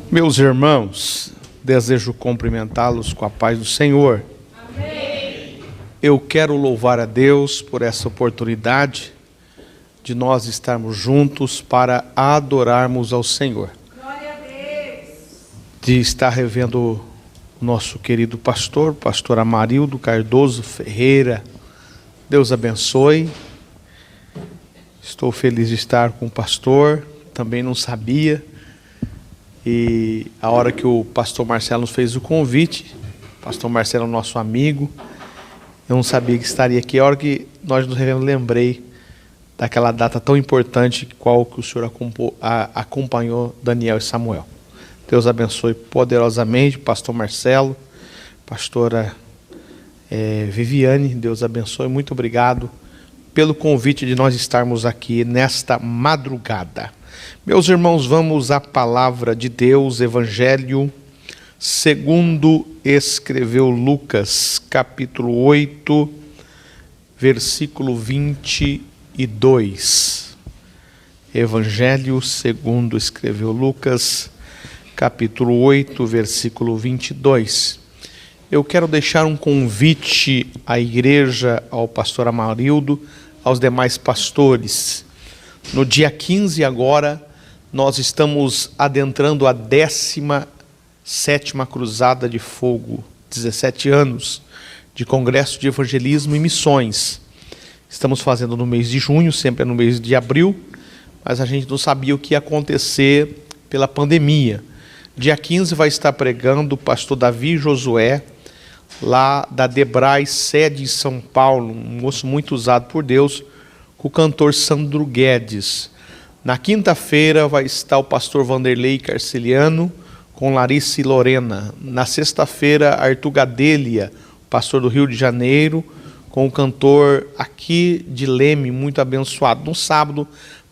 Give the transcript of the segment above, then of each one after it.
Meus irmãos, desejo cumprimentá-los com a paz do Senhor. Amém. Eu quero louvar a Deus por essa oportunidade de nós estarmos juntos para adorarmos ao Senhor. Glória a Deus. De estar revendo o nosso querido pastor Amarildo Cardoso Ferreira. Deus abençoe. Estou feliz de estar com o pastor, também não sabia. E a hora que o pastor Marcelo nos fez o convite, o pastor Marcelo é nosso amigo, eu não sabia que estaria aqui. A hora que nós nos revemos, lembrei daquela data tão importante qual que o senhor acompanhou Daniel e Samuel. Deus abençoe poderosamente, pastor Marcelo, pastora Viviane, Deus abençoe, muito obrigado pelo convite de nós estarmos aqui nesta madrugada. Meus irmãos, vamos à palavra de Deus, Evangelho segundo escreveu Lucas, capítulo 8, versículo 22. Evangelho segundo escreveu Lucas, capítulo 8, versículo 22. Eu quero deixar um convite à igreja, ao pastor Amarildo, aos demais pastores. No dia 15 agora, nós estamos adentrando a 17ª Cruzada de Fogo, 17 anos de Congresso de Evangelismo e Missões. Estamos fazendo no mês de junho, sempre é no mês de abril, mas a gente não sabia o que ia acontecer pela pandemia. Dia 15 vai estar pregando o pastor Davi Josué, lá da Debrais, sede em São Paulo, um moço muito usado por Deus, com o cantor Sandro Guedes. Na quinta-feira vai estar o pastor Vanderlei Carceliano com Larissa e Lorena. Na sexta-feira, Arthur Gadelha, pastor do Rio de Janeiro, com o cantor aqui de Leme, muito abençoado. No sábado,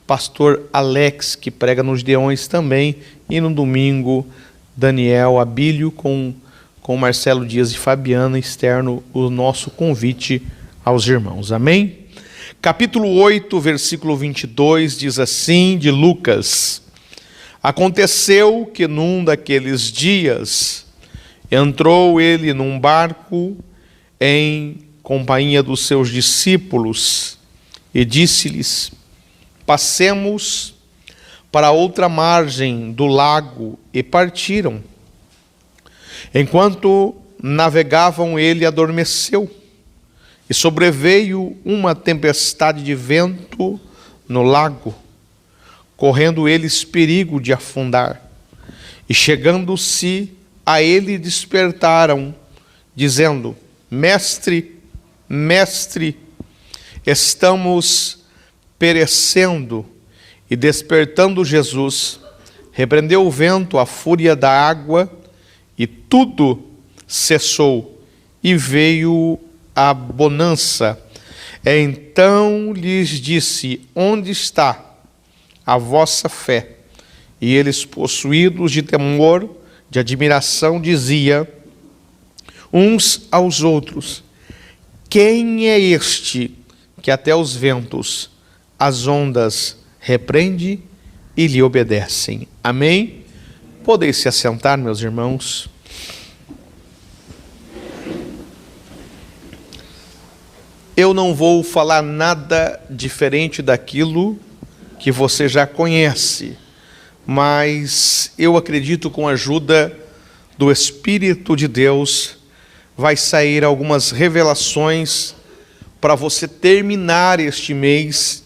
pastor Alex, que prega nos Deões também. E no domingo, Daniel Abílio com Marcelo Dias e Fabiana, externo o nosso convite aos irmãos. Amém? Capítulo 8, versículo 22, diz assim, de Lucas: Aconteceu que num daqueles dias entrou ele num barco em companhia dos seus discípulos e disse-lhes: Passemos para outra margem do lago, e partiram. Enquanto navegavam, ele adormeceu, e sobreveio uma tempestade de vento no lago, correndo eles perigo de afundar. E chegando-se a ele, despertaram, dizendo: Mestre, Mestre, estamos perecendo. E despertando Jesus, repreendeu o vento, a fúria da água, e tudo cessou, e veio a bonança. Então lhes disse: Onde está a vossa fé? E eles, possuídos de temor, de admiração, diziam uns aos outros: Quem é este que até os ventos, as ondas, repreende e lhe obedecem? Amém? Podeis se assentar, meus irmãos. Eu não vou falar nada diferente daquilo que você já conhece, mas eu acredito, com a ajuda do Espírito de Deus, vai sair algumas revelações para você terminar este mês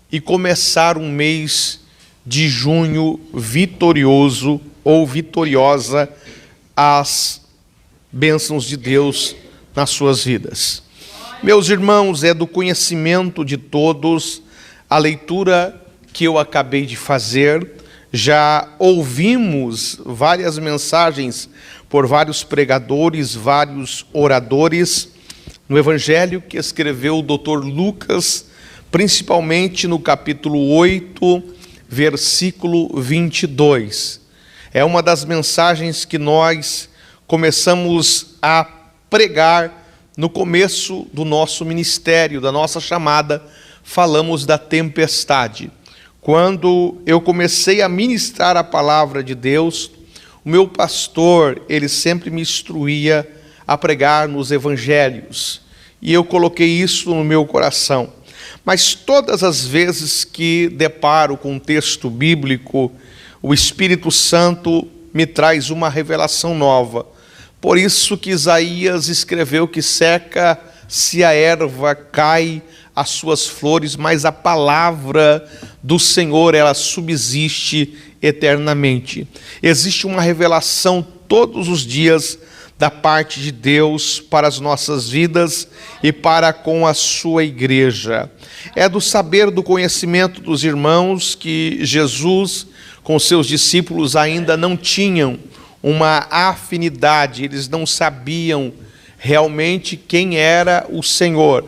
e começar um mês de junho vitorioso ou vitoriosa, as bênçãos de Deus nas suas vidas. Meus irmãos, é do conhecimento de todos a leitura que eu acabei de fazer. Já ouvimos várias mensagens por vários pregadores, vários oradores, no Evangelho que escreveu o Dr. Lucas, principalmente no capítulo 8, versículo 22. É uma das mensagens que nós começamos a pregar no começo do nosso ministério, da nossa chamada. Falamos da tempestade. Quando eu comecei a ministrar a palavra de Deus, o meu pastor, ele sempre me instruía a pregar nos evangelhos. E eu coloquei isso no meu coração. Mas todas as vezes que deparo com um texto bíblico, o Espírito Santo me traz uma revelação nova. Por isso que Isaías escreveu que seca-se a erva, cai as suas flores, mas a palavra do Senhor, ela subsiste eternamente. Existe uma revelação todos os dias da parte de Deus para as nossas vidas e para com a sua igreja. É do saber, do conhecimento dos irmãos que Jesus, com seus discípulos, ainda não tinham uma afinidade, eles não sabiam realmente quem era o Senhor.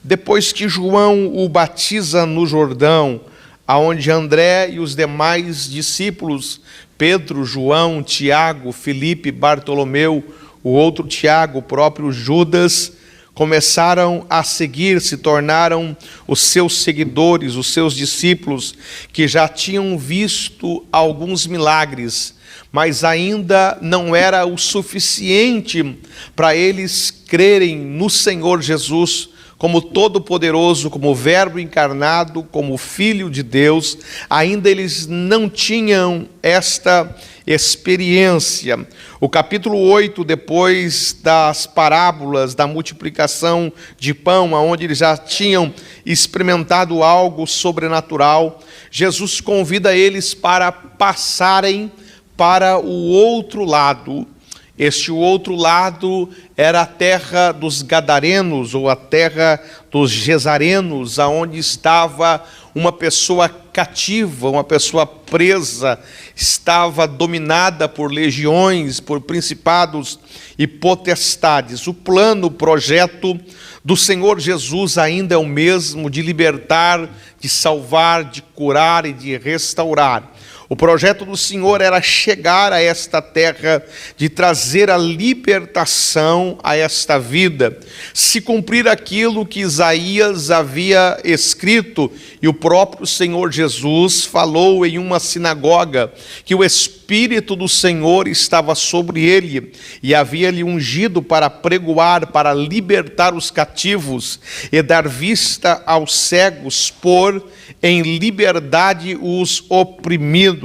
Depois que João o batiza no Jordão, aonde André e os demais discípulos, Pedro, João, Tiago, Filipe, Bartolomeu, o outro Tiago, o próprio Judas, começaram a seguir, se tornaram os seus seguidores, os seus discípulos, que já tinham visto alguns milagres, mas ainda não era o suficiente para eles crerem no Senhor Jesus como Todo-Poderoso, como Verbo encarnado, como Filho de Deus. Ainda eles não tinham esta experiência. O capítulo 8, depois das parábolas da multiplicação de pão, onde eles já tinham experimentado algo sobrenatural, Jesus convida eles para passarem para o outro lado. Este outro lado era a terra dos Gadarenos, ou a terra dos Gesarenos, aonde estava uma pessoa cativa, uma pessoa presa, estava dominada por legiões, por principados e potestades. O plano, o projeto do Senhor Jesus ainda é o mesmo, de libertar, de salvar, de curar e de restaurar. O projeto do Senhor era chegar a esta terra, de trazer a libertação a esta vida, se cumprir aquilo que Isaías havia escrito, e o próprio Senhor Jesus falou em uma sinagoga, que o Espírito do Senhor estava sobre ele, e havia-lhe ungido para pregoar, para libertar os cativos, e dar vista aos cegos, pôr em liberdade os oprimidos.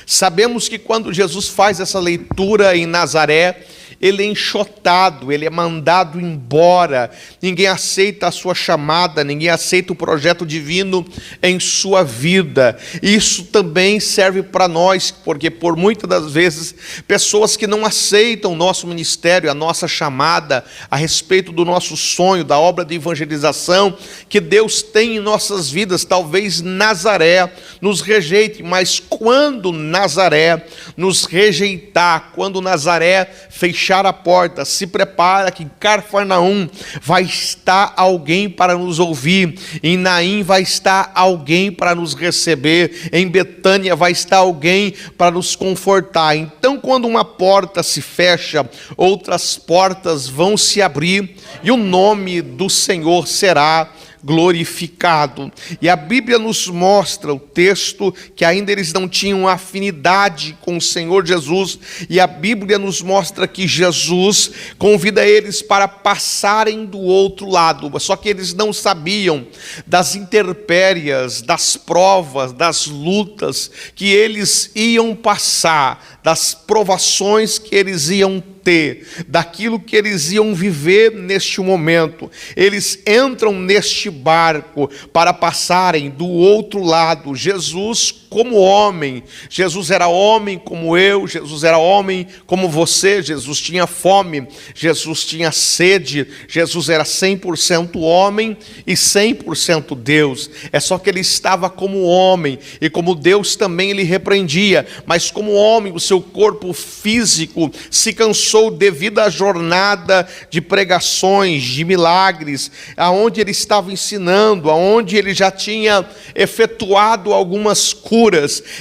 Sabemos que quando Jesus faz essa leitura em Nazaré, ele é enxotado, ele é mandado embora, ninguém aceita a sua chamada, ninguém aceita o projeto divino em sua vida. Isso também serve para nós, porque por muitas das vezes, pessoas que não aceitam o nosso ministério, a nossa chamada, a respeito do nosso sonho, da obra de evangelização, que Deus tem em nossas vidas, talvez Nazaré nos rejeite, mas quando Nazaré nos rejeitar, quando Nazaré fechar a porta, se prepara que em Cafarnaum vai estar alguém para nos ouvir, em Naim vai estar alguém para nos receber, em Betânia vai estar alguém para nos confortar. Então, quando uma porta se fecha, outras portas vão se abrir e o nome do Senhor será glorificado. E a Bíblia nos mostra o texto que ainda eles não tinham afinidade com o Senhor Jesus, e a Bíblia nos mostra que Jesus convida eles para passarem do outro lado, só que eles não sabiam das intempéries, das provas, das lutas que eles iam passar, das provações que eles iam ter, daquilo que eles iam viver neste momento. Eles entram neste barco para passarem do outro lado. Jesus como homem, Jesus era homem como eu, Jesus era homem como você, Jesus tinha fome, Jesus tinha sede, Jesus era 100% homem e 100% Deus. É só que ele estava como homem, e como Deus também ele repreendia, mas como homem o seu corpo físico se cansou devido à jornada de pregações, de milagres, aonde ele estava ensinando, aonde ele já tinha efetuado algumas curas,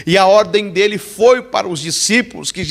e a ordem dele foi para os discípulos que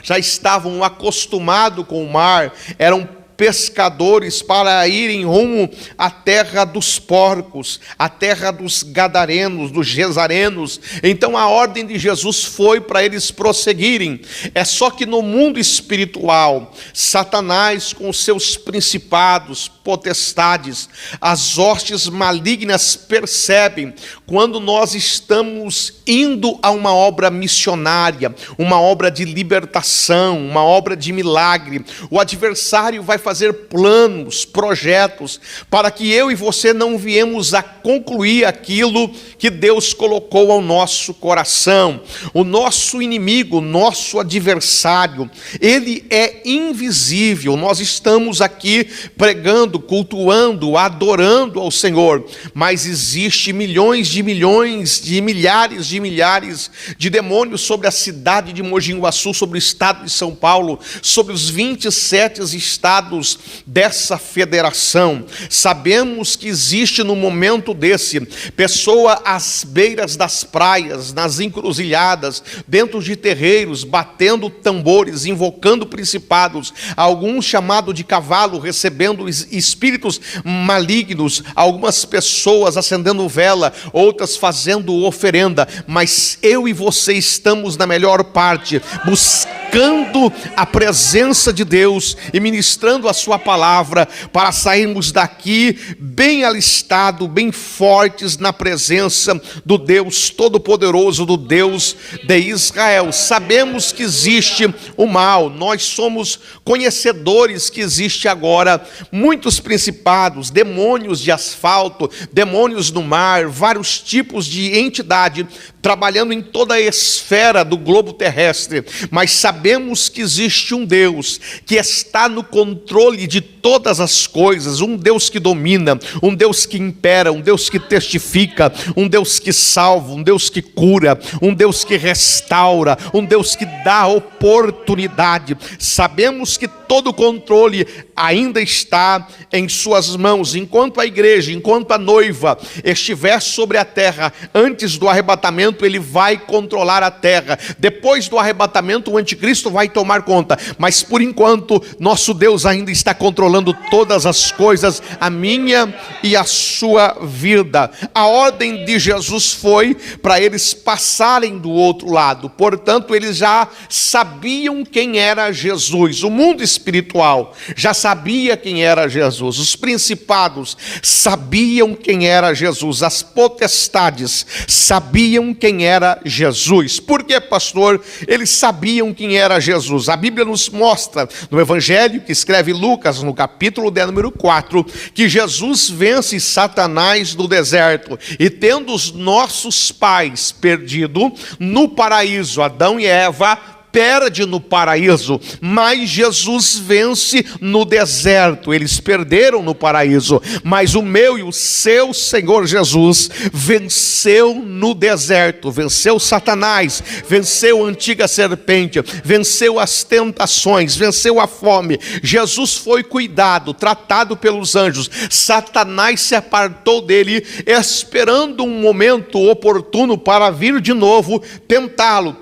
já estavam acostumados com o mar, eram pescadores para irem rumo à terra dos porcos, à terra dos gadarenos, dos gesarenos. Então a ordem de Jesus foi para eles prosseguirem. É só que no mundo espiritual, Satanás com seus principados, potestades, as hostes malignas percebem quando nós estamos indo a uma obra missionária, uma obra de libertação, uma obra de milagre. O adversário vai fazer planos, projetos, para que eu e você não viemos a concluir aquilo que Deus colocou ao nosso coração. O nosso inimigo, o nosso adversário, ele é invisível. Nós estamos aqui pregando, cultuando, adorando ao Senhor, mas existe milhões de milhares de demônios sobre a cidade de Mogi Guaçu, sobre o estado de São Paulo, sobre os 27 estados dessa federação. Sabemos que existe no momento desse, pessoa às beiras das praias, nas encruzilhadas, dentro de terreiros, batendo tambores, invocando principados, alguns chamados de cavalo, recebendo espíritos malignos, algumas pessoas acendendo vela, outras fazendo oferenda, mas eu e você estamos na melhor parte, buscando a presença de Deus e ministrando a sua palavra, para sairmos daqui bem alistados, bem fortes na presença do Deus Todo-Poderoso, do Deus de Israel. Sabemos que existe o mal, nós somos conhecedores que existe agora muitos principados, demônios de asfalto, demônios no mar, vários tipos de entidade trabalhando em toda a esfera do globo terrestre, mas sabemos que existe um Deus que está no controle de todas as coisas, um Deus que domina, um Deus que impera, um Deus que testifica, um Deus que salva, um Deus que cura, um Deus que restaura, um Deus que dá oportunidade. Sabemos que todo o controle ainda está em suas mãos. Enquanto a igreja, enquanto a noiva estiver sobre a terra, antes do arrebatamento ele vai controlar a terra. Depois do arrebatamento o anticristo vai tomar conta, mas por enquanto nosso Deus ainda está controlando todas as coisas, a minha e a sua vida. A ordem de Jesus foi para eles passarem do outro lado, portanto eles já sabiam quem era Jesus. O mundo espiritual já sabia quem era Jesus, os principados sabiam quem era Jesus, as potestades sabiam quem era Jesus. Por que, pastor, eles sabiam quem era Jesus? A Bíblia nos mostra no Evangelho que escreve Lucas, no capítulo de número 4, que Jesus vence Satanás no deserto, e tendo os nossos pais perdido no paraíso, Adão e Eva perde no paraíso, mas Jesus vence no deserto. Eles perderam no paraíso, mas o meu e o seu Senhor Jesus venceu no deserto, venceu Satanás, venceu a antiga serpente, venceu as tentações, venceu a fome. Jesus foi cuidado, tratado pelos anjos. Satanás se apartou dele, esperando um momento oportuno para vir de novo tentá-lo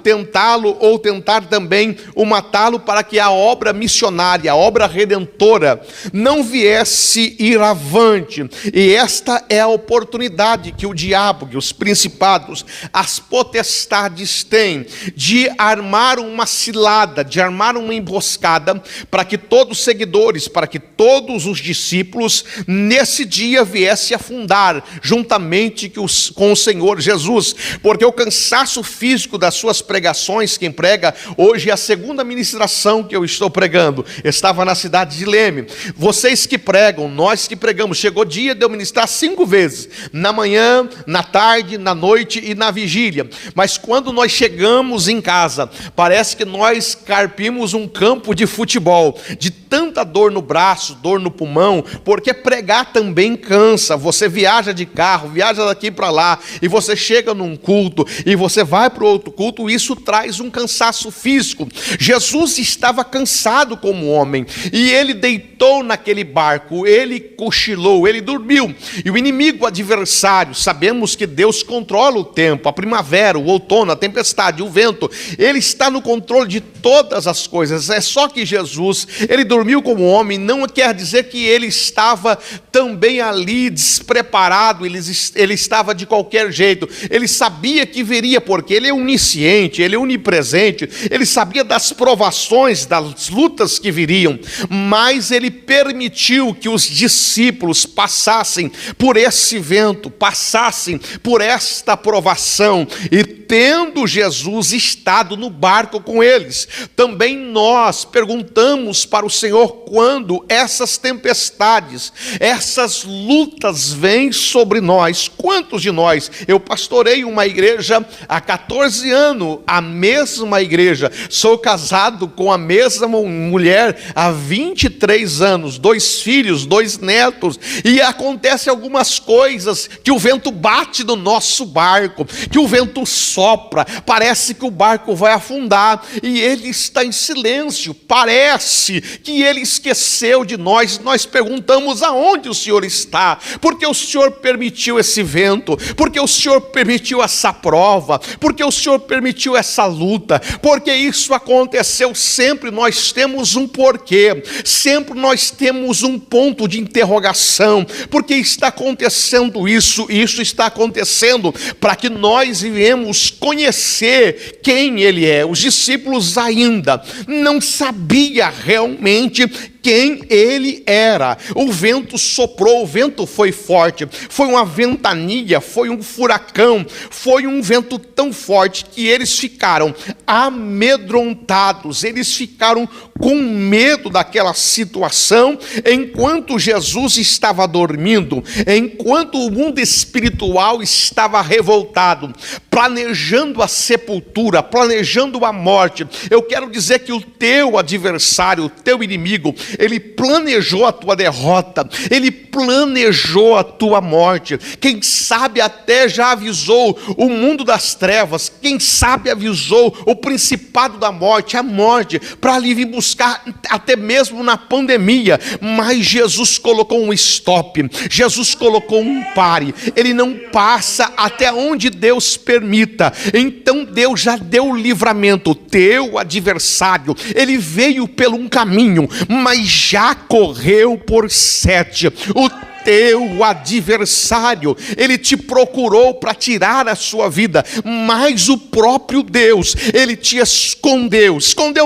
ou tentar também o matá-lo, para que a obra missionária, a obra redentora não viesse ir avante. E esta é a oportunidade que o diabo, que os principados, as potestades têm de armar uma cilada, de armar uma emboscada, para que todos os seguidores, para que todos os discípulos nesse dia viessem afundar juntamente com o Senhor Jesus, porque o cansaço físico das suas pregações, quem prega hoje é a segunda ministração que eu estou pregando, estava na cidade de Leme. Vocês que pregam, nós que pregamos, chegou dia de eu ministrar 5 vezes, na manhã, na tarde, na noite e na vigília. Mas quando nós chegamos em casa, parece que nós carpimos um campo de futebol, de tanta dor no braço, dor no pulmão, porque pregar também cansa. Você viaja de carro, viaja daqui para lá, e você chega num culto, e você vai para o outro culto, isso traz um cansaço físico. Jesus estava cansado como homem, e ele deitou naquele barco, ele cochilou, ele dormiu. E o inimigo adversário, sabemos que Deus controla o tempo, a primavera, o outono, a tempestade, o vento, ele está no controle de todas as coisas. É só que Jesus, ele dormiu como homem, não quer dizer que ele estava também ali despreparado, ele estava de qualquer jeito. Ele sabia que viria, porque ele é onisciente, ele é onipresente, ele sabia das provações, das lutas que viriam, mas ele permitiu que os discípulos passassem por esse vento, passassem por esta provação, e tendo Jesus estado no barco com eles, também nós perguntamos para o Senhor quando essas tempestades, essas lutas vêm sobre nós. Quantos de nós, eu pastorei uma igreja há 14 anos, a mesma igreja, sou casado com a mesma mulher há 23 anos, 2 filhos, 2 netos, e acontece algumas coisas, que o vento bate no nosso barco, que o vento sopra, parece que o barco vai afundar, e ele está em silêncio, parece que ele esqueceu de nós. Nós perguntamos aonde o Senhor está, porque o Senhor permitiu esse vento, porque o Senhor permitiu essa prova, porque o Senhor permitiu essa luta, porque isso aconteceu. Sempre nós temos um porquê, sempre nós temos um ponto de interrogação, porque está acontecendo isso, e isso está acontecendo para que nós viemos conhecer quem Ele é. Os discípulos ainda não sabiam realmente quem Ele era. O vento soprou, o vento foi forte, foi uma ventania, foi um furacão, foi um vento tão forte que eles ficaram amedrontados, eles ficaram com medo daquela situação, enquanto Jesus estava dormindo, enquanto o mundo espiritual estava revoltado, planejando a sepultura, planejando a morte. Eu quero dizer que o teu adversário, o teu inimigo, ele planejou a tua derrota, ele planejou a tua morte. Quem sabe até já avisou o mundo das trevas, quem sabe avisou o principado da morte, a morte, para ali vir buscar até mesmo na pandemia. Mas Jesus colocou um stop, Jesus colocou um pare, ele não passa até onde Deus permita. Então Deus já deu o livramento. O teu adversário, ele veio pelo um caminho, mas já correu por 7. O teu adversário, ele te procurou para tirar a sua vida, mas o próprio Deus, ele te escondeu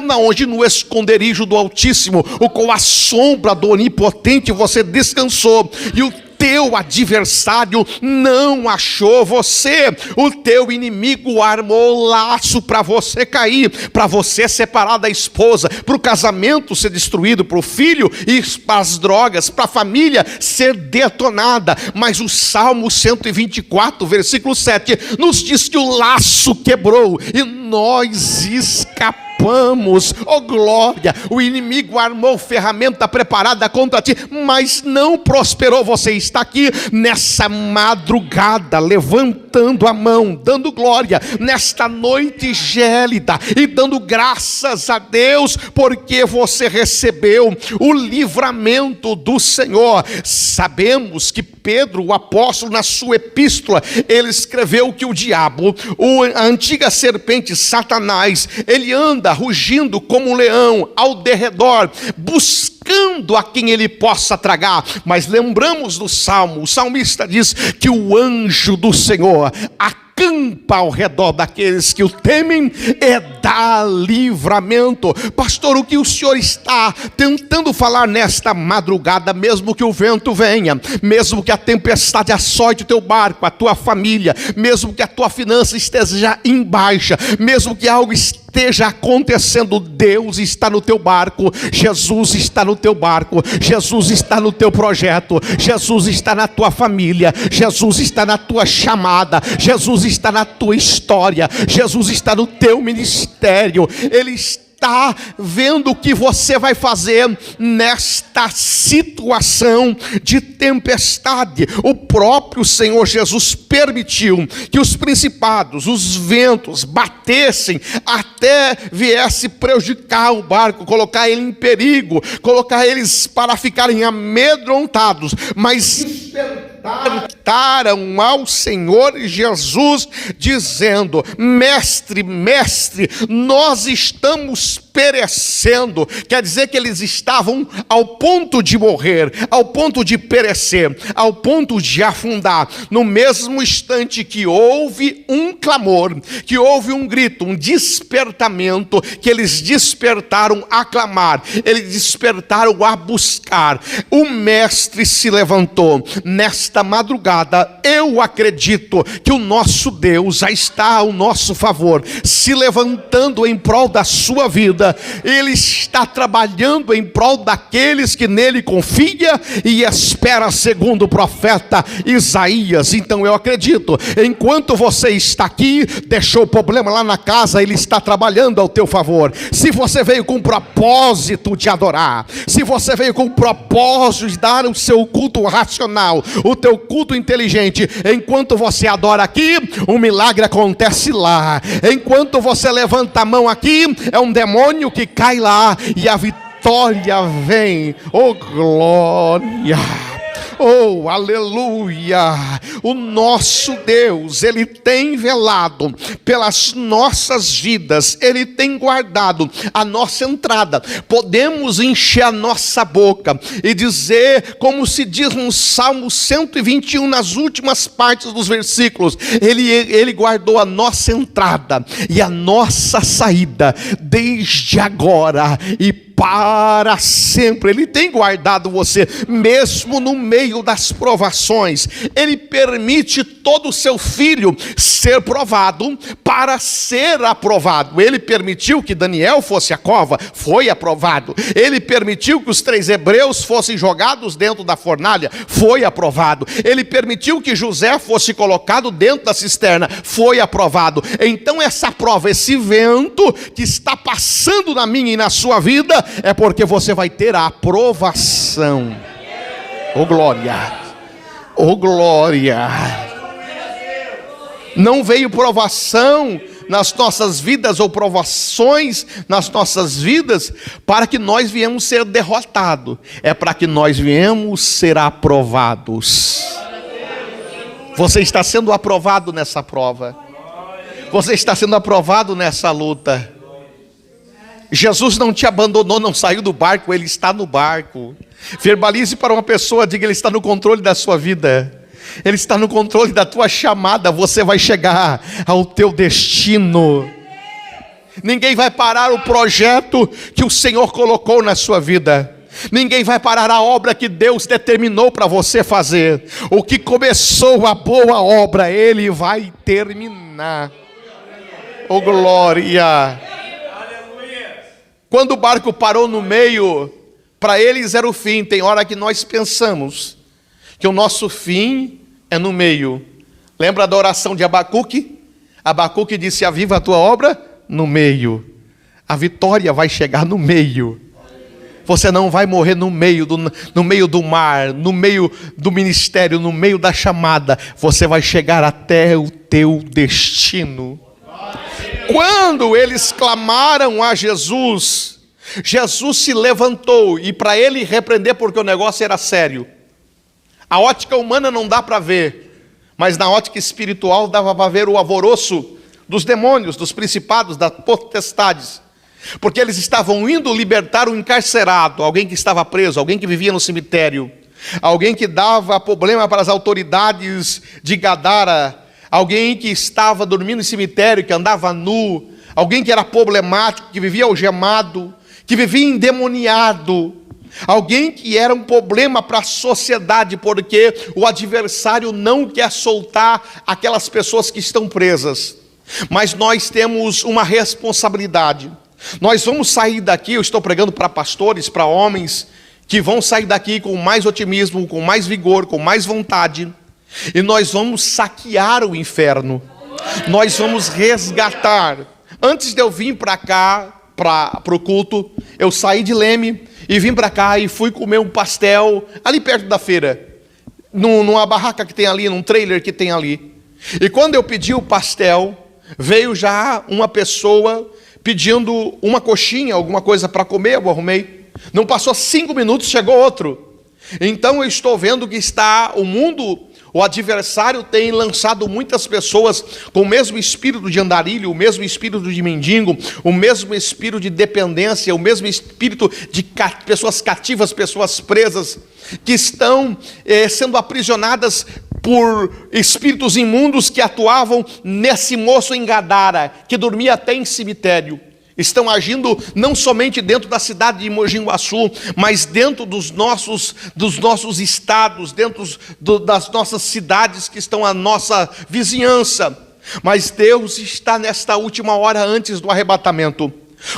na onde? No esconderijo do Altíssimo, ou com a sombra do Onipotente você descansou, e o teu adversário não achou você. O teu inimigo armou laço para você cair, para você separar da esposa, para o casamento ser destruído, para o filho ir para as drogas, para a família ser detonada. Mas o Salmo 124, versículo 7, nos diz que o laço quebrou e nós escapamos. Oh glória, o inimigo armou ferramenta preparada contra ti, mas não prosperou. Você está aqui nessa madrugada, levantando a mão, dando glória, nesta noite gélida, e dando graças a Deus, porque você recebeu o livramento do Senhor. Sabemos que Pedro, o apóstolo, na sua epístola, ele escreveu que o diabo, a antiga serpente Satanás, ele anda rugindo como um leão ao derredor, buscando a quem ele possa tragar. Mas lembramos do Salmo, o salmista diz que o anjo do Senhor acampa ao redor daqueles que o temem e dá livramento. Pastor, o que o Senhor está tentando falar nesta madrugada? Mesmo que o vento venha, mesmo que a tempestade açoite o teu barco, a tua família, mesmo que a tua finança esteja em baixa, mesmo que algo esteja acontecendo, Deus está no teu barco, Jesus está no teu barco, Jesus está no teu projeto, Jesus está na tua família, Jesus está na tua chamada, Jesus está na tua história, Jesus está no teu ministério, Ele está está vendo o que você vai fazer nesta situação de tempestade. O próprio Senhor Jesus permitiu que os principados, os ventos batessem até viesse prejudicar o barco, colocar ele em perigo, colocar eles para ficarem amedrontados, mas despertaram ao Senhor Jesus, dizendo: mestre, mestre, nós estamos perecendo. Quer dizer que eles estavam ao ponto de morrer, ao ponto de perecer, ao ponto de afundar. No mesmo instante que houve um clamor, que houve um grito, um despertamento, que eles despertaram a clamar, eles despertaram a buscar, o mestre se levantou. Nesta madrugada, eu acredito que o nosso Deus já está ao nosso favor, se levantando em prol da sua vida. Ele está trabalhando em prol daqueles que nele confia e espera, segundo o profeta Isaías. Então eu acredito, enquanto você está aqui, deixou o problema lá na casa, ele está trabalhando ao teu favor. Se você veio com o propósito de adorar, se você veio com o propósito de dar o seu culto racional, o teu culto inteligente, enquanto você adora aqui, um milagre acontece lá. Enquanto você levanta a mão aqui, é um demônio que cai lá e a vitória vem. Oh glória, oh aleluia. O nosso Deus, Ele tem velado pelas nossas vidas, Ele tem guardado a nossa entrada. Podemos encher a nossa boca e dizer, como se diz no Salmo 121, nas últimas partes dos versículos: Ele guardou a nossa entrada e a nossa saída, desde agora e para sempre. Ele tem guardado você, mesmo no meio das provações. Ele permite todo o seu filho ser provado para ser aprovado. Ele permitiu que Daniel fosse à cova, foi aprovado. Ele permitiu que os 3 hebreus fossem jogados dentro da fornalha, foi aprovado. Ele permitiu que José fosse colocado dentro da cisterna, foi aprovado. Então essa prova, esse vento que está passando na minha e na sua vida, é porque você vai ter a aprovação. Oh glória, oh glória. Não veio provação nas nossas vidas, ou provações nas nossas vidas, para que nós viemos ser derrotados. É para que nós viemos ser aprovados. Você está sendo aprovado nessa prova. Você está sendo aprovado nessa luta. Jesus não te abandonou, não saiu do barco, Ele está no barco. Verbalize para uma pessoa, diga: Ele está no controle da sua vida. Ele está no controle da tua chamada. Você vai chegar ao teu destino. Ninguém vai parar o projeto que o Senhor colocou na sua vida. Ninguém vai parar a obra que Deus determinou para você fazer. O que começou a boa obra, Ele vai terminar. Oh glória. Quando o barco parou no meio, para eles era o fim. Tem hora que nós pensamos que o nosso fim é no meio. Lembra da oração de Abacuque? Abacuque disse: aviva a tua obra no meio. A vitória vai chegar no meio. Você não vai morrer no meio do mar, no meio do ministério, no meio da chamada. Você vai chegar até o teu destino. Quando eles clamaram a Jesus, Jesus se levantou, e para ele repreender, porque o negócio era sério. A ótica humana não dá para ver, mas na ótica espiritual dava para ver o alvoroço dos demônios, dos principados, das potestades. Porque eles estavam indo libertar um encarcerado, alguém que estava preso, alguém que vivia no cemitério, alguém que dava problema para as autoridades de Gadara, alguém que estava dormindo em cemitério, que andava nu, alguém que era problemático, que vivia algemado, que vivia endemoniado, alguém que era um problema para a sociedade, porque o adversário não quer soltar aquelas pessoas que estão presas. Mas nós temos uma responsabilidade. Nós vamos sair daqui, eu estou pregando para pastores, para homens, que vão sair daqui com mais otimismo, com mais vigor, com mais vontade. E nós vamos saquear o inferno. Nós vamos resgatar. Antes de eu vir para cá, para o culto, eu saí de Leme e vim para cá e fui comer um pastel ali perto da feira, numa barraca que tem ali, num trailer que tem ali. E quando eu pedi o pastel, veio já uma pessoa pedindo uma coxinha, alguma coisa para comer. Eu arrumei. Não passou 5 minutos, chegou outro. Então eu estou vendo que está o mundo, o adversário tem lançado muitas pessoas com o mesmo espírito de andarilho, o mesmo espírito de mendigo, o mesmo espírito de dependência, o mesmo espírito de pessoas cativas, pessoas presas, que estão sendo aprisionadas por espíritos imundos que atuavam nesse moço em Gadara, que dormia até em cemitério. Estão agindo não somente dentro da cidade de Mogi Guaçu, mas dentro dos nossos estados, dentro das nossas cidades que estão à nossa vizinhança. Mas Deus está nesta última hora antes do arrebatamento,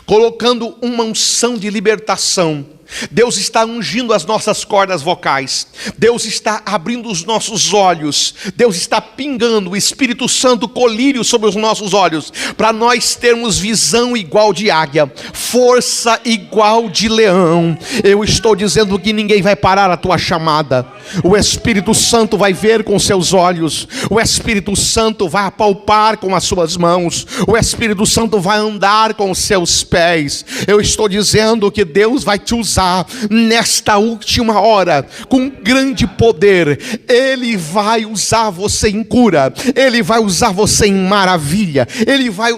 colocando uma unção de libertação. Deus está ungindo as nossas cordas vocais, Deus está abrindo os nossos olhos, Deus está pingando o Espírito Santo colírio sobre os nossos olhos, para nós termos visão igual de águia, força igual de leão. Eu estou dizendo que ninguém vai parar a tua chamada. O Espírito Santo vai ver com seus olhos, o Espírito Santo vai apalpar com as suas mãos, o Espírito Santo vai andar com os seus pés. Eu estou dizendo que Deus vai te usar nesta última hora com grande poder. Ele vai usar você em cura, Ele vai usar você em maravilha.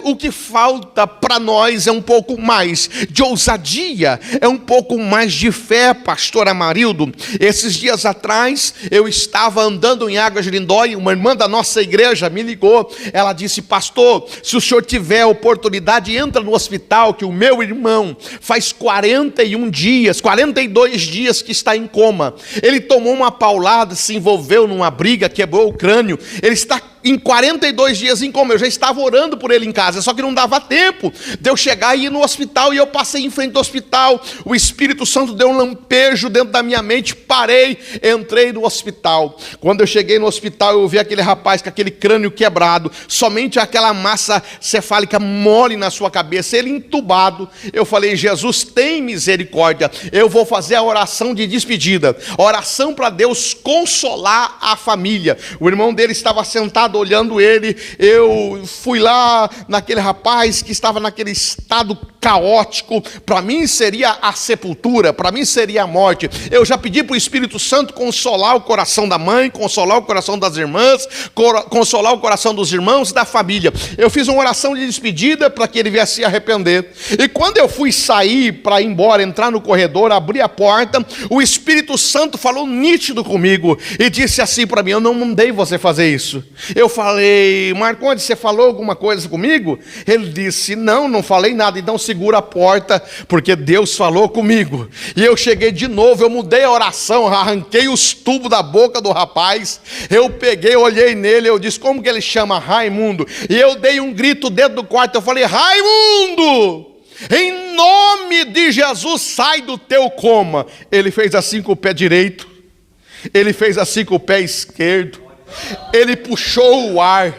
O que falta para nós é um pouco mais de ousadia, é um pouco mais de fé, pastor Amarildo. Esses dias atrás eu estava andando em Águas de Lindóia, uma irmã da nossa igreja me ligou, ela disse: pastor, se o senhor tiver oportunidade, entra no hospital, que o meu irmão faz 42 dias que está em coma. Ele tomou uma paulada, se envolveu numa briga, quebrou o crânio. Ele está em 42 dias em coma. Eu já estava orando por ele em casa, só que não dava tempo de eu chegar e ir no hospital. E eu passei em frente ao hospital, o Espírito Santo deu um lampejo dentro da minha mente, parei, entrei no hospital. Quando eu cheguei no hospital, eu vi aquele rapaz com aquele crânio quebrado, somente aquela massa cefálica mole na sua cabeça, ele entubado. Eu falei: Jesus, tem misericórdia. Eu vou fazer a oração de despedida, oração para Deus consolar a família. O irmão dele estava sentado olhando ele. Eu fui lá naquele rapaz que estava naquele estado caótico. Para mim seria a sepultura, para mim seria a morte. Eu já pedi para o Espírito Santo consolar o coração da mãe, consolar o coração das irmãs, consolar o coração dos irmãos, da família. Eu fiz uma oração de despedida para que ele viesse se arrepender. E quando eu fui sair para ir embora, entrar no corredor, abrir a porta, o Espírito Santo falou nítido comigo e disse assim para mim: eu não mandei você fazer isso. Eu falei: Marcondes, você falou alguma coisa comigo? Ele disse: não falei nada. Então segura a porta, porque Deus falou comigo. E eu cheguei de novo, eu mudei a oração, arranquei os tubos da boca do rapaz, eu peguei, olhei nele, eu disse: como que ele chama? Raimundo. E eu dei um grito dentro do quarto, eu falei: Raimundo, em nome de Jesus, sai do teu coma. Ele fez assim com o pé direito, ele fez assim com o pé esquerdo, ele puxou o ar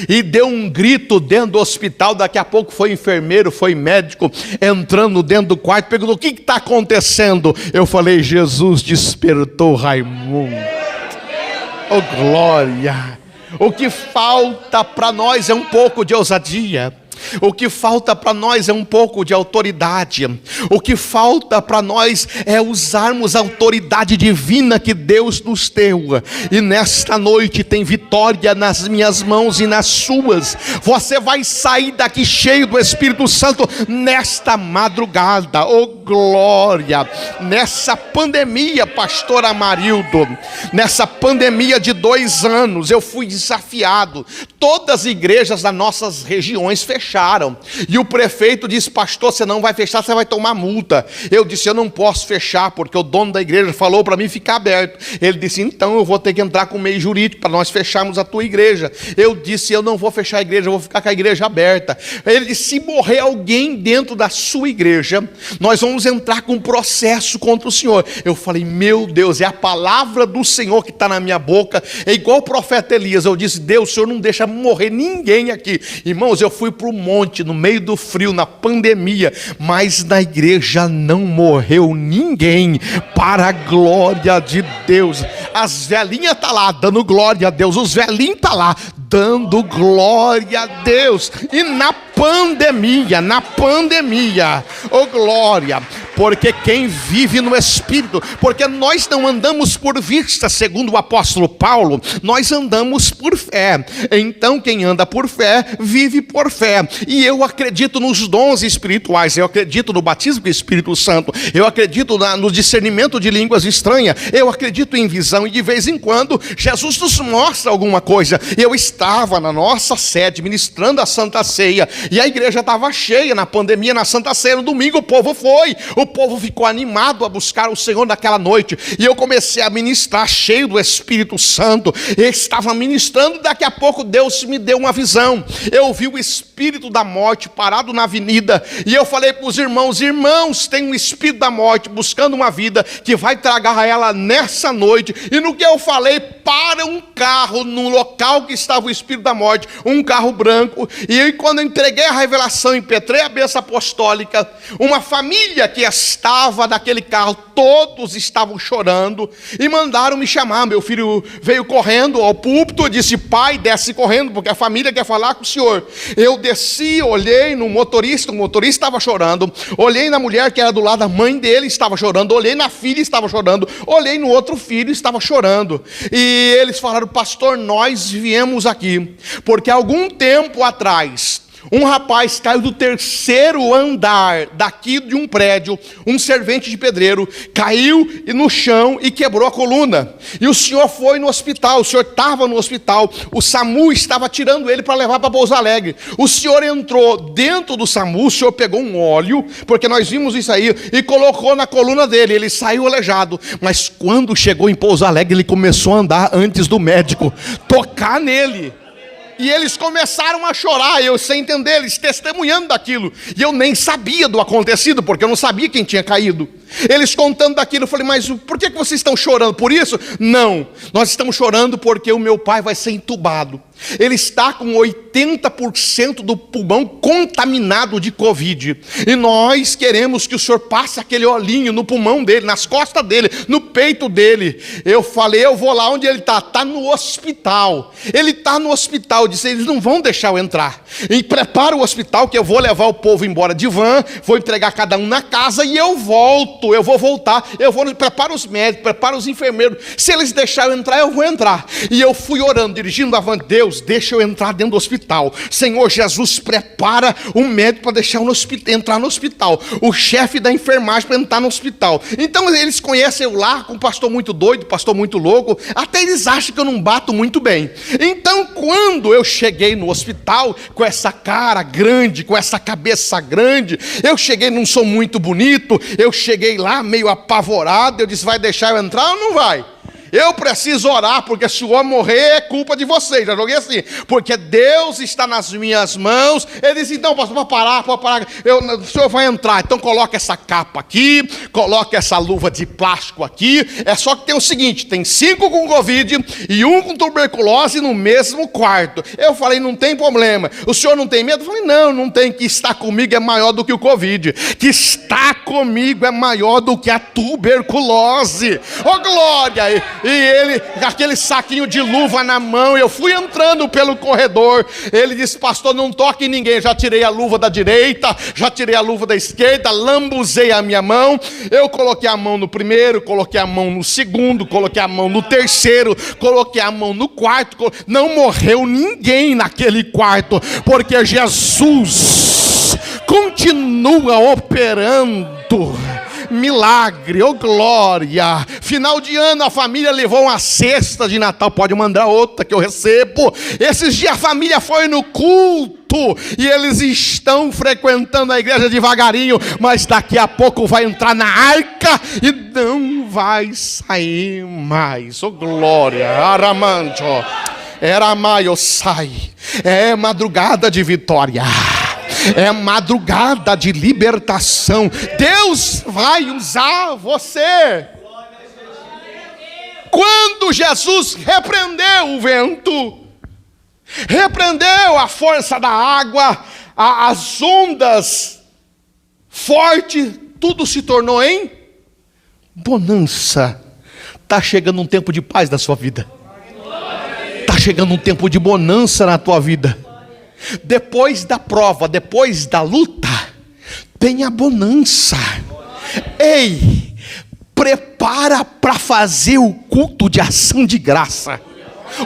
e deu um grito dentro do hospital. Daqui a pouco foi enfermeiro, foi médico, entrando dentro do quarto, perguntou: o que está acontecendo? Eu falei: Jesus despertou Raimundo. Oh glória! O que falta para nós é um pouco de ousadia. O que falta para nós é um pouco de autoridade. O que falta para nós é usarmos a autoridade divina que Deus nos deu. E nesta noite tem vitória nas minhas mãos e nas suas. Você vai sair daqui cheio do Espírito Santo nesta madrugada. Oh glória! Nessa pandemia, pastor Amarildo, nessa pandemia de 2 anos, eu fui desafiado. Todas as igrejas das nossas regiões fecharam. E o prefeito disse: pastor, você não vai fechar, você vai tomar multa. Eu disse: eu não posso fechar, porque o dono da igreja falou para mim ficar aberto. Ele disse: então eu vou ter que entrar com o meio jurídico para nós fecharmos a tua igreja. Eu disse: eu não vou fechar a igreja, eu vou ficar com a igreja aberta. Ele disse: se morrer alguém dentro da sua igreja, nós vamos vamos entrar com um processo contra o senhor. Eu falei, meu Deus, é a palavra do Senhor que está na minha boca. É igual o profeta Elias. Eu disse, Deus, o senhor não deixa morrer ninguém aqui. Irmãos, eu fui para o monte, no meio do frio, na pandemia, mas na igreja não morreu ninguém, para a glória de Deus. As velhinhas estão lá dando glória a Deus, os velhinhos estão lá dando glória a Deus. E na pandemia, oh glória, porque quem vive no Espírito, porque nós não andamos por vista, segundo o apóstolo Paulo, nós andamos por fé. Então quem anda por fé, vive por fé. E eu acredito nos dons espirituais, eu acredito no batismo do Espírito Santo, eu acredito no discernimento de línguas estranhas, eu acredito em visão, e de vez em quando Jesus nos mostra alguma coisa. Eu estava na nossa sede ministrando a Santa Ceia, e a igreja estava cheia na pandemia, na Santa Ceia. No domingo o povo ficou animado a buscar o Senhor naquela noite, e eu comecei a ministrar cheio do Espírito Santo. Eu estava ministrando, daqui a pouco Deus me deu uma visão. Eu vi o espírito da morte parado na avenida, e eu falei para os irmãos, tem um espírito da morte buscando uma vida que vai tragar ela nessa noite. E no que eu falei, para um carro no local que estava o espírito da morte, um carro branco. E eu, quando eu entreguei a revelação, impetrei a bênção apostólica, uma família que estava naquele carro, todos estavam chorando e mandaram me chamar. Meu filho veio correndo ao púlpito e disse, pai, desce correndo, porque a família quer falar com o senhor. Eu desci, olhei no motorista, o motorista estava chorando, olhei na mulher que era do lado da mãe dele, estava chorando, olhei na filha, estava chorando, olhei no outro filho, estava chorando. E eles falaram, pastor, nós viemos aqui porque algum tempo atrás um rapaz caiu do 3º andar daqui de um prédio, um servente de pedreiro, caiu no chão e quebrou a coluna. E o senhor foi no hospital, o senhor estava no hospital, o SAMU estava tirando ele para levar para Pouso Alegre. O senhor entrou dentro do SAMU, o senhor pegou um óleo, porque nós vimos isso aí, e colocou na coluna dele, ele saiu aleijado. Mas quando chegou em Pouso Alegre, ele começou a andar antes do médico tocar nele. E eles começaram a chorar, eu sem entender, eles testemunhando daquilo. E eu nem sabia do acontecido, porque eu não sabia quem tinha caído. Eles contando daquilo, eu falei, mas por que vocês estão chorando? Por isso? Não, nós estamos chorando porque o meu pai vai ser entubado. Ele está com 80% do pulmão contaminado de Covid. E nós queremos que o senhor passe aquele olhinho no pulmão dele, nas costas dele, no peito dele. Eu falei, eu vou lá onde ele está. Está no hospital. Ele está no hospital. Eu disse, eles não vão deixar eu entrar. E prepara o hospital que eu vou levar o povo embora de van, vou entregar cada um na casa e eu volto. Eu vou voltar. Prepara os médicos, prepara os enfermeiros. Se eles deixarem eu entrar, eu vou entrar. E eu fui orando, dirigindo a van. Deus, deixa eu entrar dentro do hospital. Senhor Jesus, prepara um médico para deixar entrar no hospital. O chefe da enfermagem para entrar no hospital. Então eles conhecem eu lá, com um pastor muito doido, pastor muito louco. Até eles acham que eu não bato muito bem. Então quando eu cheguei no hospital, com essa cara grande, com essa cabeça grande, eu cheguei, não sou muito bonito, eu cheguei lá meio apavorado. Eu disse, vai deixar eu entrar ou não vai? Eu preciso orar, porque se o homem morrer é culpa de vocês. Já joguei assim, porque Deus está nas minhas mãos. Ele disse, então pastor, pode parar, o senhor vai entrar. Então coloca essa capa aqui, coloca essa luva de plástico aqui. É só que tem o seguinte, tem 5 com Covid e 1 com tuberculose no mesmo quarto. Eu falei, não tem problema. O senhor não tem medo? Eu falei, não tem, que está comigo é maior do que o Covid. Que está comigo é maior do que a tuberculose. Ô glória! E ele, aquele saquinho de luva na mão, eu fui entrando pelo corredor. Ele disse, pastor, não toque em ninguém. Já tirei a luva da direita, já tirei a luva da esquerda, lambuzei a minha mão. Eu coloquei a mão no primeiro, coloquei a mão no segundo, coloquei a mão no terceiro, coloquei a mão no quarto. Não morreu ninguém naquele quarto, porque Jesus continua operando milagre, oh glória. Final de ano a família levou uma cesta de Natal, pode mandar outra que eu recebo. Esses dias a família foi no culto e eles estão frequentando a igreja devagarinho, mas daqui a pouco vai entrar na arca e não vai sair mais, oh glória. Aramancho, Eramaio sai, é madrugada de vitória. É madrugada de libertação. Deus vai usar você. Quando Jesus repreendeu o vento, repreendeu a força da água, as ondas fortes, tudo se tornou em bonança. Está chegando um tempo de paz na sua vida. Está chegando um tempo de bonança na tua vida. Depois da prova, depois da luta, tem a bonança. Ei, prepara para fazer o culto de ação de graça.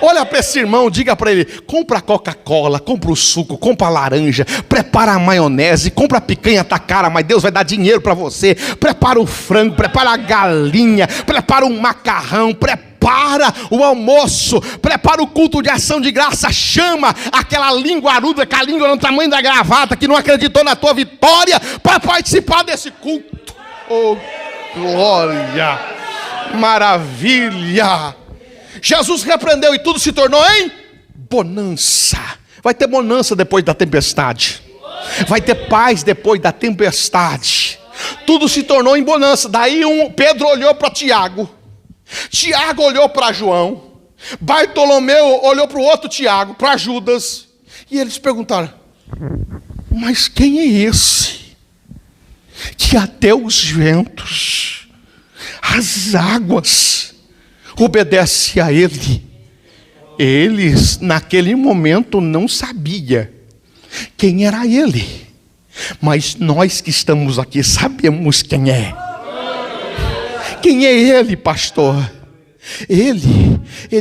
Olha para esse irmão, diga para ele: compra a Coca-Cola, compra o suco, compra a laranja, prepara a maionese, compra a picanha, tá cara, mas Deus vai dar dinheiro para você. Prepara o frango, prepara a galinha, prepara um macarrão, prepara o almoço, prepara o culto de ação de graça. Chama aquela linguaruda com a língua no tamanho da gravata, que não acreditou na tua vitória, para participar desse culto. Oh, glória, maravilha. Jesus repreendeu e tudo se tornou em bonança. Vai ter bonança depois da tempestade. Vai ter paz depois da tempestade. Tudo se tornou em bonança. Daí Pedro olhou para Tiago, Tiago olhou para João, Bartolomeu olhou para o outro Tiago, para Judas, e eles perguntaram: mas quem é esse que até os ventos, as águas obedecem a ele? Eles naquele momento não sabiam quem era ele, mas nós que estamos aqui sabemos quem é. Quem é ele, pastor? Ele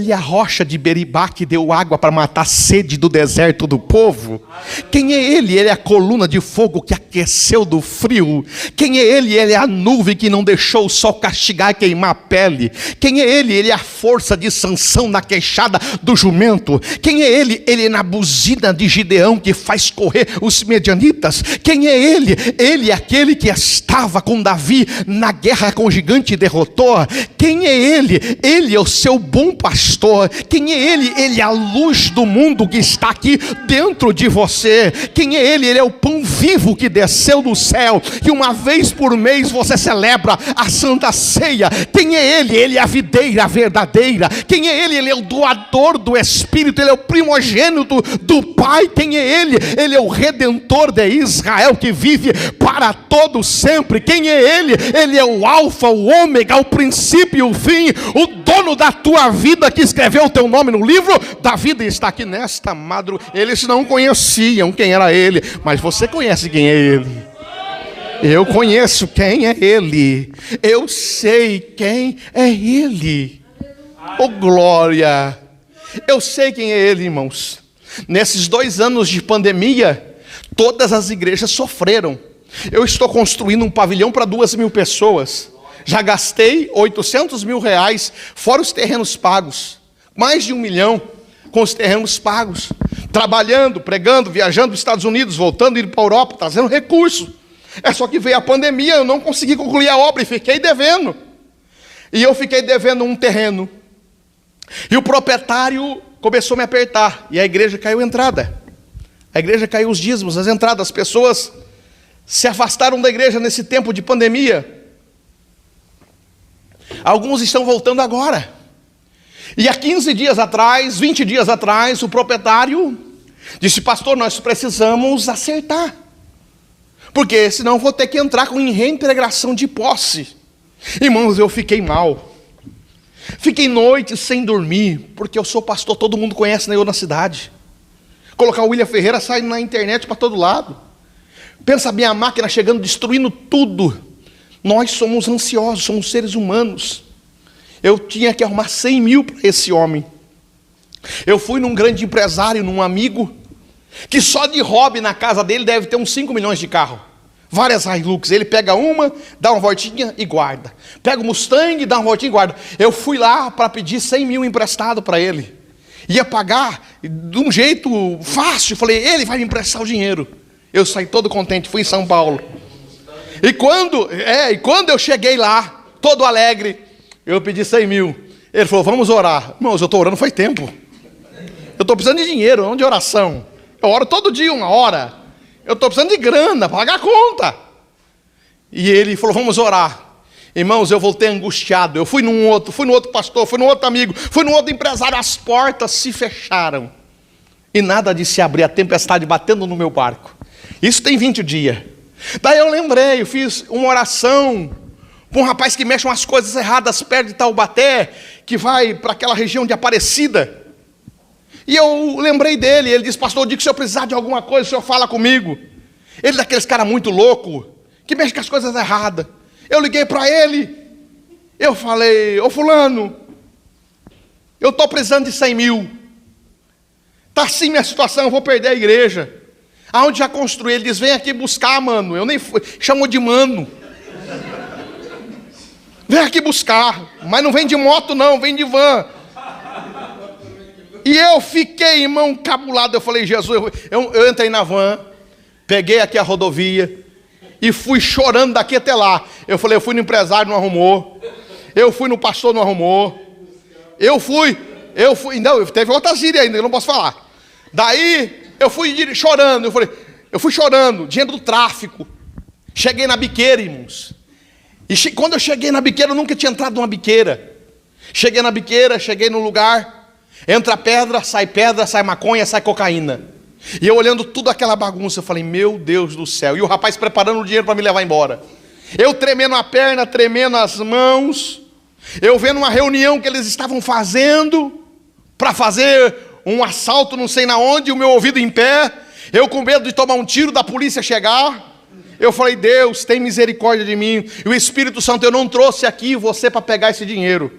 é a rocha de Beribá que deu água para matar a sede do deserto do povo. Quem é ele? Ele é a coluna de fogo que aqueceu do frio. Quem é ele? Ele é a nuvem que não deixou o sol castigar e queimar a pele. Quem é ele? Ele é a força de Sansão na queixada do jumento. Quem é ele? Ele é na buzina de Gideão que faz correr os medianitas. Quem é ele? Ele é aquele que estava com Davi na guerra com o gigante e derrotou. Quem é ele? Ele é o seu bom pastor. Quem é ele? Ele é a luz do mundo que está aqui dentro de você. Quem é ele? Ele é o pão vivo que desceu do céu, que uma vez por mês você celebra a Santa Ceia. Quem é ele? Ele é a videira verdadeira. Quem é ele? Ele é o doador do Espírito. Ele é o primogênito do Pai. Quem é ele? Ele é o Redentor de Israel que vive para todo sempre. Quem é ele? Ele é o Alfa, o Ômega, o princípio e o fim, o dono da tua vida, que escreveu o teu nome no livro da vida, está aqui nesta madrugada. Eles não conheciam quem era ele, mas você conhece quem é ele. Eu conheço quem é ele. Eu sei quem é ele. Oh glória. Eu sei quem é ele, irmãos. Nesses 2 anos de pandemia, todas as igrejas sofreram. Eu estou construindo um pavilhão para 2.000 pessoas. Já gastei 800 mil reais, fora os terrenos pagos. Mais de 1 milhão com os terrenos pagos. Trabalhando, pregando, viajando para os Estados Unidos, voltando, indo para a Europa, trazendo recurso. É só que veio a pandemia, eu não consegui concluir a obra e fiquei devendo. E eu fiquei devendo um terreno. E o proprietário começou a me apertar. E a igreja caiu a entrada. A igreja caiu os dízimos, as entradas. As pessoas se afastaram da igreja nesse tempo de pandemia. Alguns estão voltando agora. E há 15 dias atrás, 20 dias atrás, o proprietário disse: pastor, nós precisamos acertar, porque senão vou ter que entrar com reintegração de posse. Irmãos, eu fiquei mal. Fiquei noites sem dormir, porque eu sou pastor, todo mundo conhece eu na cidade. Colocar o William Ferreira sai na internet para todo lado. Pensa bem, a máquina chegando, destruindo tudo. Nós somos ansiosos, somos seres humanos. Eu tinha que arrumar 100 mil para esse homem. Eu fui num grande empresário, num amigo, que só de hobby na casa dele deve ter uns 5 milhões de carro. Várias Hilux. Ele pega uma, dá uma voltinha e guarda. Pega o Mustang, dá uma voltinha e guarda. Eu fui lá para pedir 100 mil emprestado para ele. Ia pagar de um jeito fácil. Falei: ele vai me emprestar o dinheiro. Eu saí todo contente, fui em São Paulo. E quando eu cheguei lá, todo alegre, eu pedi 100 mil. Ele falou: vamos orar. Irmãos, eu estou orando faz tempo. Eu estou precisando de dinheiro, não de oração. Eu oro todo dia 1 hora. Eu estou precisando de grana, pagar a conta. E ele falou, vamos orar. Irmãos, eu voltei angustiado. Eu fui no outro pastor, fui no outro amigo, fui no outro empresário. As portas se fecharam. E nada de se abrir, a tempestade batendo no meu barco. Isso tem 20 dias. Daí eu lembrei, eu fiz uma oração para um rapaz que mexe umas coisas erradas perto de Taubaté, que vai para aquela região de Aparecida. E eu lembrei dele, ele disse, pastor, eu digo que se eu precisar de alguma coisa, o senhor fala comigo. Ele é daqueles caras muito louco, que mexe com as coisas erradas. Eu liguei para ele, eu falei, ô fulano, eu estou precisando de 100 mil. Está assim minha situação, eu vou perder a igreja. Aonde já construí? Ele diz, vem aqui buscar, mano. Eu nem fui, chamou de mano. Vem aqui buscar, mas não vem de moto não, vem de van. E eu fiquei, irmão, encabulado. Eu falei, Jesus, eu entrei na van, peguei aqui a rodovia e fui chorando daqui até lá. Eu falei, eu fui no empresário, não arrumou. Eu fui no pastor, não arrumou. Eu fui, não, teve outra gíria ainda, eu não posso falar. Daí, eu fui chorando, eu fui chorando, dinheiro do tráfico. Cheguei na biqueira, irmãos. E quando eu cheguei na biqueira, eu nunca tinha entrado numa biqueira. Cheguei na biqueira, cheguei no lugar, entra pedra, sai maconha, sai cocaína. E eu olhando tudo aquela bagunça, eu falei, meu Deus do céu. E o rapaz preparando o dinheiro para me levar embora. Eu tremendo a perna, tremendo as mãos. Eu vendo uma reunião que eles estavam fazendo para fazer um assalto não sei na onde, o meu ouvido em pé. Eu com medo de tomar um tiro da polícia chegar. Eu falei, Deus, tem misericórdia de mim. E o Espírito Santo, eu não trouxe aqui você para pegar esse dinheiro.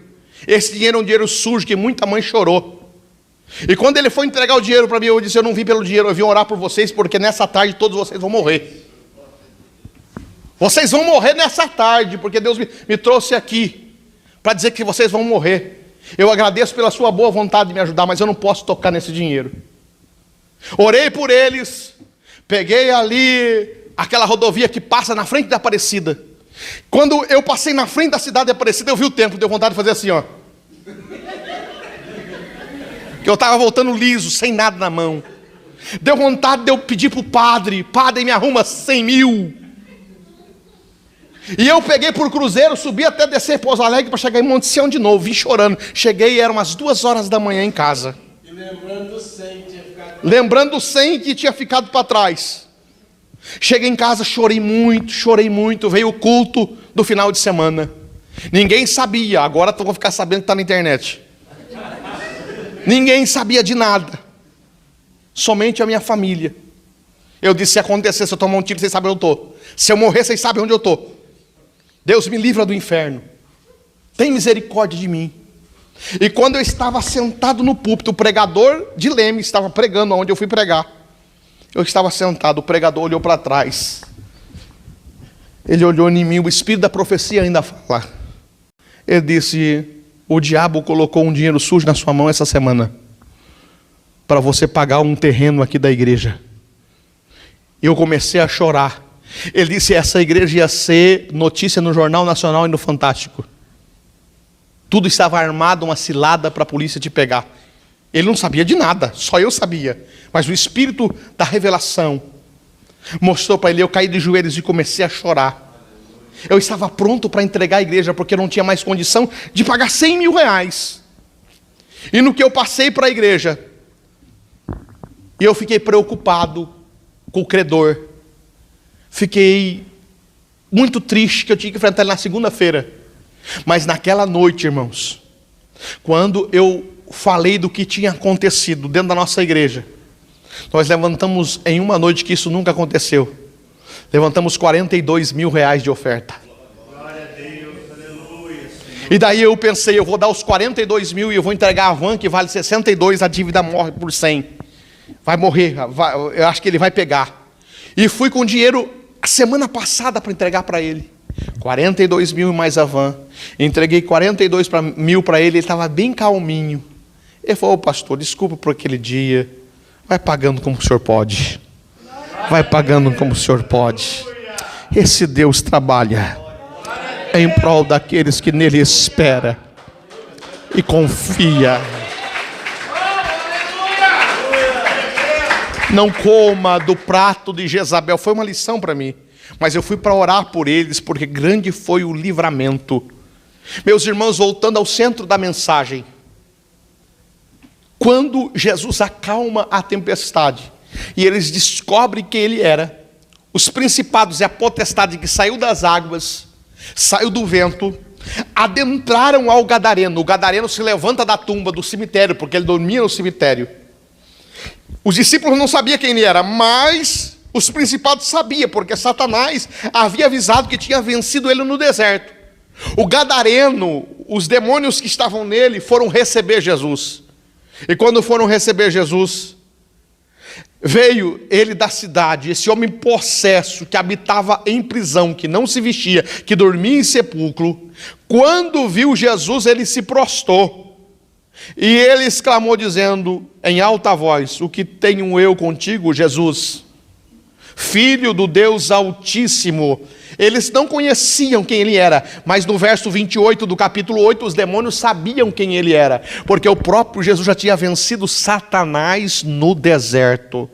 Esse dinheiro é um dinheiro sujo que muita mãe chorou. E quando ele foi entregar o dinheiro para mim, eu disse, eu não vim pelo dinheiro, eu vim orar por vocês, porque nessa tarde todos vocês vão morrer. Vocês vão morrer nessa tarde, porque Deus me trouxe aqui para dizer que vocês vão morrer. Eu agradeço pela sua boa vontade de me ajudar, mas eu não posso tocar nesse dinheiro. Orei por eles, peguei ali aquela rodovia que passa na frente da Aparecida. Quando eu passei na frente da cidade de Aparecida, eu vi o tempo, deu vontade de fazer assim, ó. Que eu estava voltando liso, sem nada na mão. Deu vontade de eu pedir para o padre, me arruma 100 mil. E eu peguei por cruzeiro, subi até descer Pouso Alegre para chegar em Monte Sião de novo, vim chorando. Cheguei, eram umas 2 horas da manhã em casa. E lembrando do 100 que tinha ficado... Lembrando do 100 que tinha ficado para trás. Cheguei em casa, chorei muito. Veio o culto do final de semana. Ninguém sabia, agora tu vou ficar sabendo que está na internet. Ninguém sabia de nada. Somente a minha família. Eu disse, se acontecer, se eu tomar um tiro, vocês sabem onde eu estou. Se eu morrer, vocês sabem onde eu estou. Deus me livra do inferno. Tem misericórdia de mim. E quando eu estava sentado no púlpito, o pregador de Leme estava pregando onde eu fui pregar. Eu estava sentado, o pregador olhou para trás. Ele olhou em mim, o espírito da profecia ainda fala. Ele disse, o diabo colocou um dinheiro sujo na sua mão essa semana, para você pagar um terreno aqui da igreja. Eu comecei a chorar. Ele disse, essa igreja ia ser notícia no Jornal Nacional e no Fantástico. Tudo estava armado, uma cilada para a polícia te pegar. Ele não sabia de nada, só eu sabia. Mas o espírito da revelação mostrou para ele, eu caí de joelhos e comecei a chorar. Eu estava pronto para entregar a igreja, porque eu não tinha mais condição de pagar 100 mil reais. E no que eu passei para a igreja, eu fiquei preocupado com o credor. Fiquei muito triste que eu tinha que enfrentar ele na segunda-feira. Mas naquela noite, irmãos, quando eu falei do que tinha acontecido dentro da nossa igreja, nós levantamos em uma noite que isso nunca aconteceu. Levantamos 42 mil reais de oferta. Glória a Deus, aleluia. E daí eu pensei, eu vou dar os 42 mil e eu vou entregar a van que vale 62, a dívida morre por 100. Vai morrer, eu acho que ele vai pegar. E fui com dinheiro a semana passada para entregar para ele. 42 mil e mais a van. Entreguei 42 mil para ele, ele estava bem calminho. Ele falou, pastor, desculpa por aquele dia. Vai pagando como o senhor pode. Vai pagando como o senhor pode. Esse Deus trabalha em prol daqueles que nele espera e confia. Não coma do prato de Jezabel. Foi uma lição para mim. Mas eu fui para orar por eles, porque grande foi o livramento. Meus irmãos, voltando ao centro da mensagem. Quando Jesus acalma a tempestade, e eles descobrem quem ele era, os principados e a potestade que saiu das águas, saiu do vento, adentraram ao Gadareno. O Gadareno se levanta da tumba, do cemitério, porque ele dormia no cemitério. Os discípulos não sabiam quem ele era, mas os principados sabiam, porque Satanás havia avisado que tinha vencido ele no deserto. O Gadareno, os demônios que estavam nele, foram receber Jesus. E quando foram receber Jesus, veio ele da cidade, esse homem possesso, que habitava em prisão, que não se vestia, que dormia em sepulcro. Quando viu Jesus, ele se prostrou. E ele exclamou dizendo em alta voz: o que tenho eu contigo, Jesus? Filho do Deus Altíssimo. Eles não conheciam quem ele era, mas no verso 28 do capítulo 8, os demônios sabiam quem ele era, porque o próprio Jesus já tinha vencido Satanás no deserto.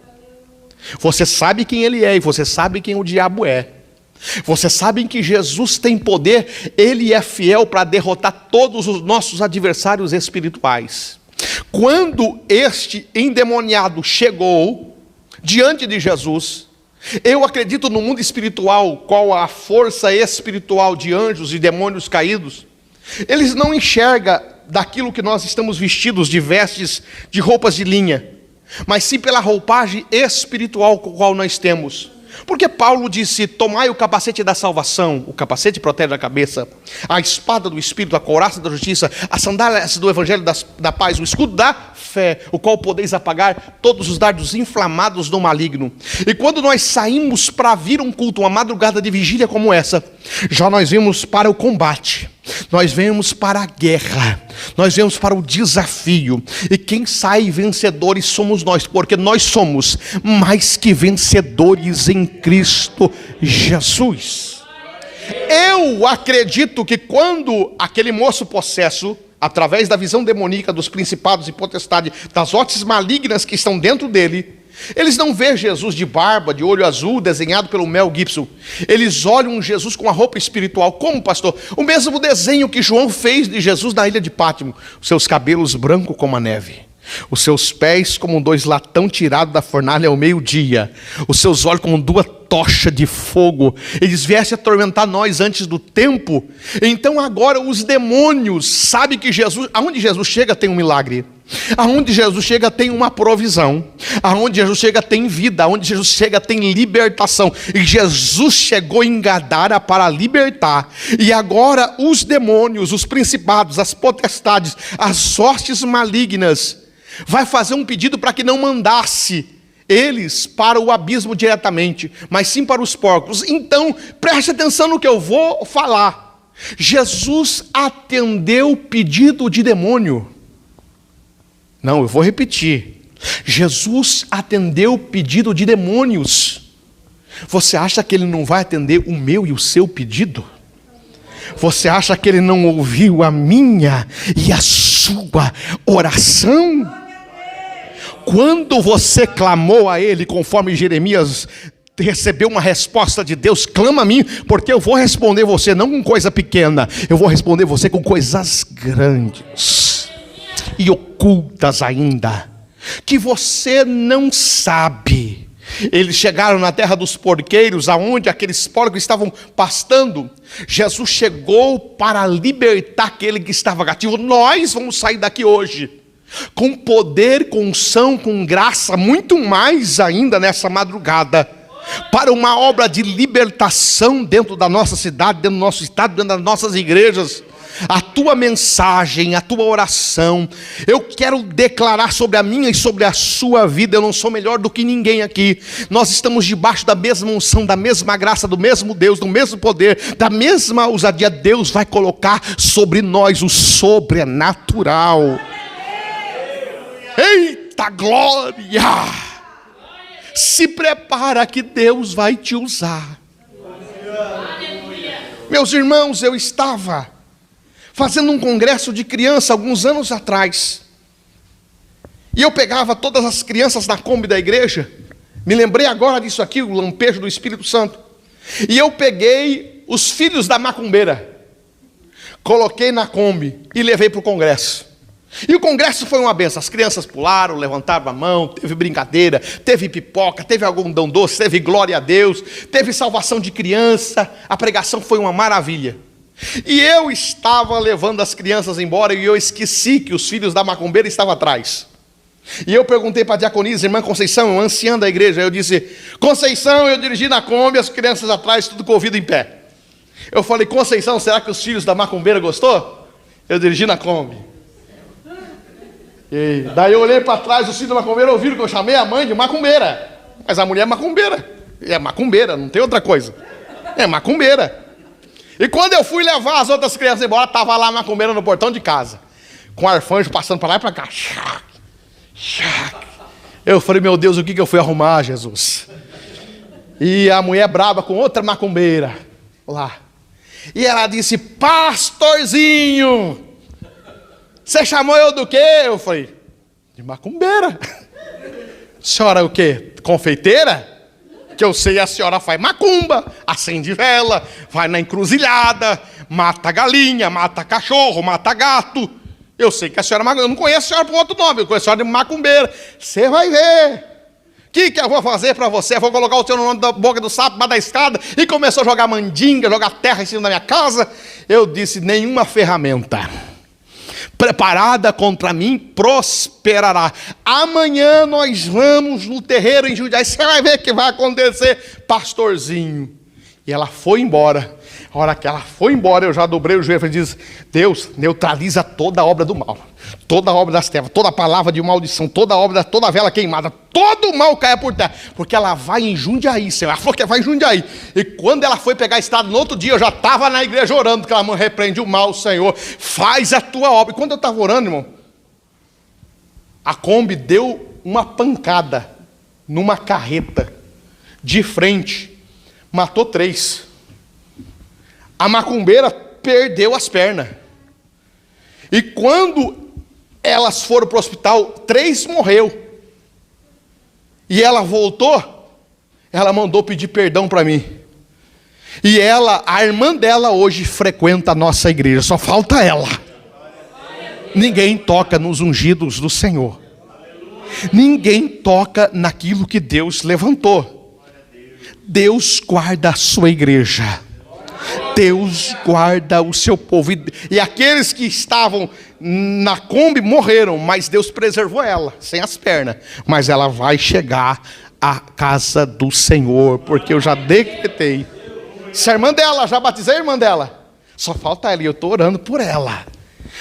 Você sabe quem ele é, e você sabe quem o diabo é. Você sabe que Jesus tem poder, ele é fiel para derrotar todos os nossos adversários espirituais. Quando este endemoniado chegou diante de Jesus, eu acredito no mundo espiritual, qual a força espiritual de anjos e demônios caídos, eles não enxergam daquilo que nós estamos vestidos de vestes, de roupas de linha, mas sim pela roupagem espiritual qual nós temos. Porque Paulo disse: tomai o capacete da salvação, o capacete protege a cabeça, a espada do Espírito, a couraça da justiça, as sandálias do evangelho da paz, o escudo da fé, o qual podeis apagar todos os dardos inflamados do maligno. E quando nós saímos para vir um culto, uma madrugada de vigília como essa, já nós vimos para o combate, nós vemos para a guerra, nós vemos para o desafio, e quem sai vencedores somos nós, porque nós somos mais que vencedores em Cristo Jesus. Eu acredito que quando aquele moço possesso, através da visão demoníaca dos principados e potestades, das hostes malignas que estão dentro dele, eles não veem Jesus de barba, de olho azul, desenhado pelo Mel Gibson. Eles olham Jesus com a roupa espiritual. Como, pastor? O mesmo desenho que João fez de Jesus na ilha de Pátimo. Os seus cabelos brancos como a neve, os seus pés como 2 latão tirados da fornalha ao meio-dia, os seus olhos como 2 tochas de fogo. Eles viessem atormentar nós antes do tempo. Então agora os demônios sabem que Jesus, aonde Jesus chega tem um milagre, aonde Jesus chega tem uma provisão, aonde Jesus chega tem vida, aonde Jesus chega tem libertação. E Jesus chegou em Gadara para libertar. E agora os demônios, os principados, as potestades, as hostes malignas vai fazer um pedido para que não mandasse eles para o abismo diretamente, mas sim para os porcos. Então, preste atenção no que eu vou falar. Jesus atendeu o pedido de demônio. Não, eu vou repetir. Jesus atendeu o pedido de demônios. Você acha que ele não vai atender o meu e o seu pedido? Você acha que ele não ouviu a minha e a sua oração? Quando você clamou a ele, conforme Jeremias recebeu uma resposta de Deus: clama a mim, porque eu vou responder você não com coisa pequena, eu vou responder você com coisas grandes e ocultas ainda, que você não sabe. Eles chegaram na terra dos porqueiros, aonde aqueles porcos estavam pastando. Jesus chegou para libertar aquele que estava cativo. Nós vamos sair daqui hoje com poder, com unção, com graça, muito mais ainda nessa madrugada, para uma obra de libertação dentro da nossa cidade, dentro do nosso estado, dentro das nossas igrejas. A tua mensagem, a tua oração, eu quero declarar sobre a minha e sobre a sua vida. Eu não sou melhor do que ninguém aqui. Nós estamos debaixo da mesma unção, da mesma graça, do mesmo Deus, do mesmo poder, da mesma ousadia. Deus vai colocar sobre nós o sobrenatural. Eita glória! Se prepara que Deus vai te usar. Meus irmãos, eu estava fazendo um congresso de criança alguns anos atrás, e eu pegava todas as crianças na Kombi da igreja Me lembrei agora disso aqui, o lampejo do Espírito Santo. E eu peguei os filhos da macumbeira, coloquei na Kombi e levei para o congresso. E o congresso foi uma benção. As crianças pularam, levantaram a mão, teve brincadeira, teve pipoca, teve algodão doce, teve glória a Deus, teve salvação de criança. A pregação foi uma maravilha. E eu estava levando as crianças embora e eu esqueci que os filhos da macumbeira estavam atrás. E eu perguntei para a diaconisa, irmã Conceição, anciã da igreja, eu disse: Conceição, eu dirigi na Kombi, as crianças atrás, tudo com o ouvido em pé. Eu falei: Conceição, será que os filhos da macumbeira gostou? Eu dirigi na Kombi. E daí eu olhei para trás, os filhos da macumbeira ouviram que eu chamei a mãe de macumbeira. Mas a mulher é macumbeira. É macumbeira, não tem outra coisa. É macumbeira. E quando eu fui levar as outras crianças embora, estava lá a macumbeira no portão de casa, com o arfanjo passando para lá e para cá. Eu falei: meu Deus, o que eu fui arrumar, Jesus? E a mulher brava com outra macumbeira lá. E ela disse: pastorzinho, você chamou eu do quê? Eu falei: de macumbeira. Senhora o quê? Confeiteira? Que eu sei, a senhora faz macumba, acende vela, vai na encruzilhada, mata galinha, mata cachorro, mata gato. Eu sei que a senhora, eu não conheço a senhora por outro nome, eu conheço a senhora de macumbeira. Você vai ver. O que eu vou fazer para você? Eu vou colocar o seu nome da boca do sapo, embaixo da escada. E começou a jogar mandinga, jogar terra em cima da minha casa. Eu disse: nenhuma ferramenta preparada contra mim prosperará. Amanhã nós vamos no terreiro em Jundiaí. Você vai ver o que vai acontecer, pastorzinho. E ela foi embora. A hora que ela foi embora, eu já dobrei o joelho e disse: Deus, neutraliza toda a obra do mal, toda a obra das trevas, toda a palavra de maldição, toda a obra, toda a vela queimada, todo o mal caia por terra, porque ela vai em Jundiaí, Senhor. Ela falou que vai em Jundiaí. E quando ela foi pegar a estrada no outro dia, eu já estava na igreja orando, que ela mãe repreende o mal, Senhor, faz a tua obra. E quando eu estava orando, irmão, a Kombi deu uma pancada numa carreta de frente, matou 3. A macumbeira perdeu as pernas. E quando elas foram para o hospital, 3 morreu. E ela voltou, ela mandou pedir perdão para mim. E ela, a irmã dela hoje frequenta a nossa igreja, só falta ela. Ninguém toca nos ungidos do Senhor. Ninguém toca naquilo que Deus levantou. Deus guarda a sua igreja. Deus guarda o seu povo. E aqueles que estavam na Kombi morreram, mas Deus preservou ela, sem as pernas. Mas ela vai chegar à casa do Senhor, porque eu já decretei. Se a irmã dela, já batizei a irmã dela, só falta ela, e eu estou orando por ela.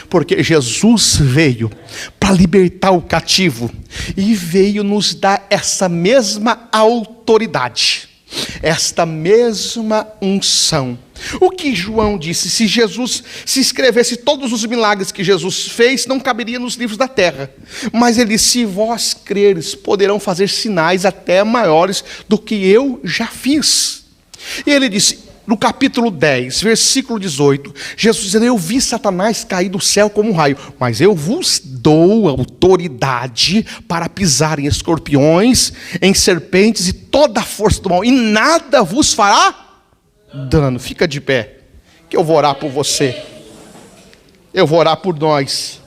Porque Jesus veio para libertar o cativo, e veio nos dar essa mesma autoridade, esta mesma unção. O que João disse: se Jesus se escrevesse todos os milagres que Jesus fez, não caberia nos livros da terra. Mas ele disse: se vós creres, poderão fazer sinais até maiores do que eu já fiz. E ele disse, no capítulo 10, versículo 18, Jesus dizendo: eu vi Satanás cair do céu como um raio, mas eu vos dou autoridade para pisar em escorpiões, em serpentes e toda a força do mal, e nada vos fará dano. Fica de pé, que eu vou orar por você. Eu vou orar por nós.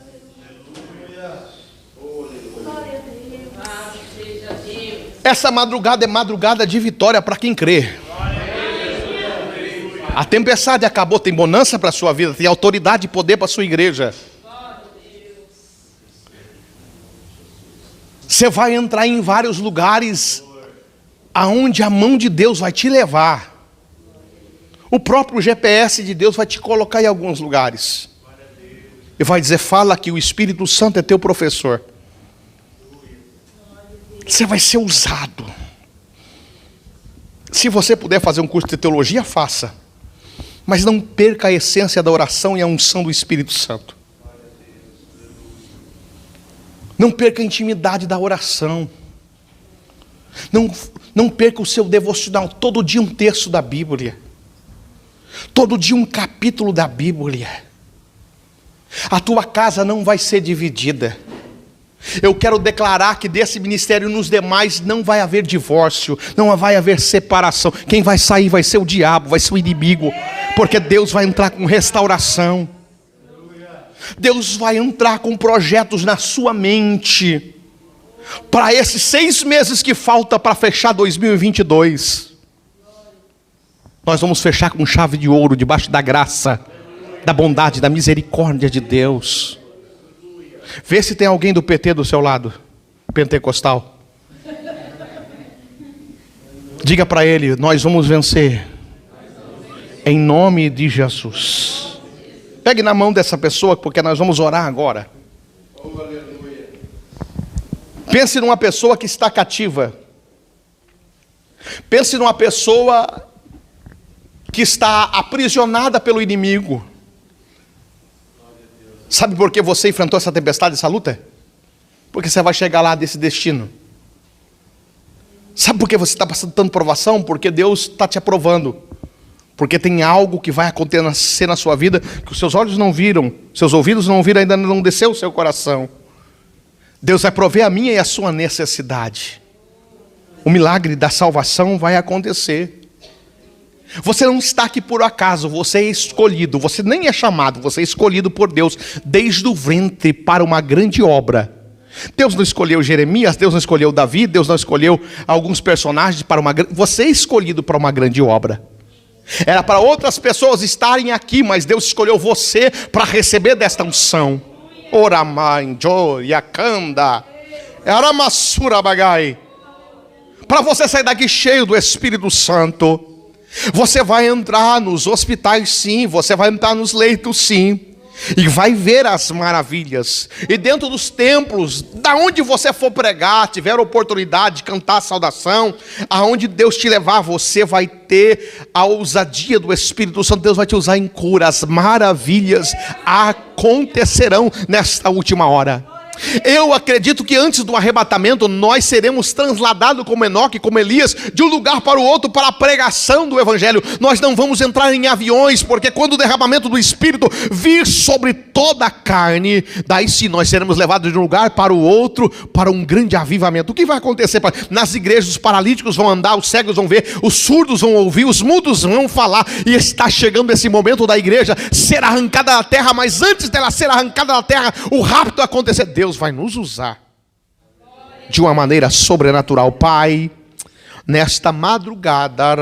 Essa madrugada é madrugada de vitória para quem crê. A tempestade acabou, tem bonança para a sua vida, tem autoridade e poder para a sua igreja. Você vai entrar em vários lugares aonde a mão de Deus vai te levar. O próprio GPS de Deus vai te colocar em alguns lugares. E vai dizer: fala que o Espírito Santo é teu professor. Você vai ser usado. Se você puder fazer um curso de teologia, faça. Mas não perca a essência da oração e a unção do Espírito Santo. Não perca a intimidade da oração. Não perca o seu devocional. Todo dia um texto da Bíblia. Todo dia um capítulo da Bíblia. A tua casa não vai ser dividida. Eu quero declarar que desse ministério nos demais não vai haver divórcio, não vai haver separação. Quem vai sair vai ser o diabo, vai ser o inimigo, porque Deus vai entrar com restauração. Deus vai entrar com projetos na sua mente, para esses 6 meses que falta para fechar 2022. Nós vamos fechar com chave de ouro, debaixo da graça, da bondade, da misericórdia de Deus. Vê se tem alguém do PT do seu lado, pentecostal. Diga para ele: nós vamos vencer, em nome de Jesus. Pegue na mão dessa pessoa, porque nós vamos orar agora. Pense numa pessoa que está cativa. Pense numa pessoa que está aprisionada pelo inimigo. Sabe por que você enfrentou essa tempestade, essa luta? Porque você vai chegar lá desse destino. Sabe por que você está passando tanta provação? Porque Deus está te aprovando. Porque tem algo que vai acontecer na sua vida que os seus olhos não viram, seus ouvidos não viram, ainda não desceu o seu coração. Deus vai prover a minha e a sua necessidade. O milagre da salvação vai acontecer. Você não está aqui por acaso, você é escolhido, você nem é chamado, você é escolhido por Deus desde o ventre para uma grande obra. Deus não escolheu Jeremias, Deus não escolheu Davi, Deus não escolheu alguns personagens para uma grande... Você é escolhido para uma grande obra. Era para outras pessoas estarem aqui, mas Deus escolheu você para receber desta unção. Oramai, Yakanda, Aramassura Bagai. Para você sair daqui cheio do Espírito Santo. Você vai entrar nos hospitais, sim. Você vai entrar nos leitos, sim. E vai ver as maravilhas. E dentro dos templos, da onde você for pregar, tiver oportunidade de cantar a saudação, aonde Deus te levar, você vai ter a ousadia do Espírito Santo. Deus vai te usar em cura. As maravilhas acontecerão nesta última hora. Eu acredito que antes do arrebatamento nós seremos transladados como Enoque, como Elias, de um lugar para o outro para a pregação do Evangelho. Nós não vamos entrar em aviões, porque quando o derramamento do Espírito vir sobre toda a carne, daí sim nós seremos levados de um lugar para o outro, para um grande avivamento. O que vai acontecer? Nas igrejas os paralíticos vão andar, os cegos vão ver, os surdos vão ouvir, os mudos vão falar, e está chegando esse momento da igreja ser arrancada da terra, mas antes dela ser arrancada da terra, o rapto acontecer. Deus vai nos usar de uma maneira sobrenatural. Pai, nesta madrugada,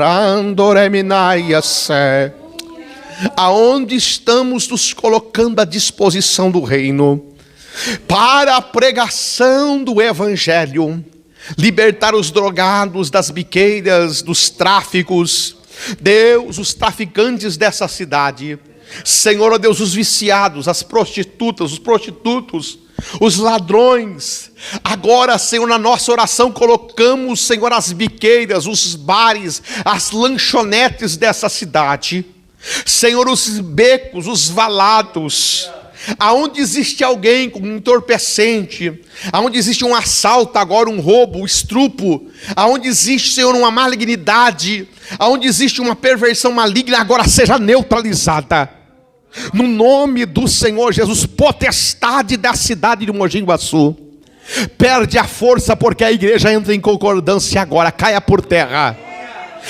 aonde estamos nos colocando à disposição do reino, para a pregação do Evangelho, libertar os drogados das biqueiras, dos tráficos, Deus, os traficantes dessa cidade, Senhor, ó Deus, os viciados, as prostitutas, os prostitutos, os ladrões. Agora, Senhor, na nossa oração colocamos, Senhor, as biqueiras, os bares, as lanchonetes dessa cidade, Senhor, os becos, os valados, aonde existe alguém com um entorpecente, aonde existe um assalto, agora um roubo, um estrupo, aonde existe, Senhor, uma malignidade, aonde existe uma perversão maligna, agora seja neutralizada. No nome do Senhor Jesus, potestade da cidade de Mogi Guaçu, perde a força, porque a igreja entra em concordância agora, caia por terra.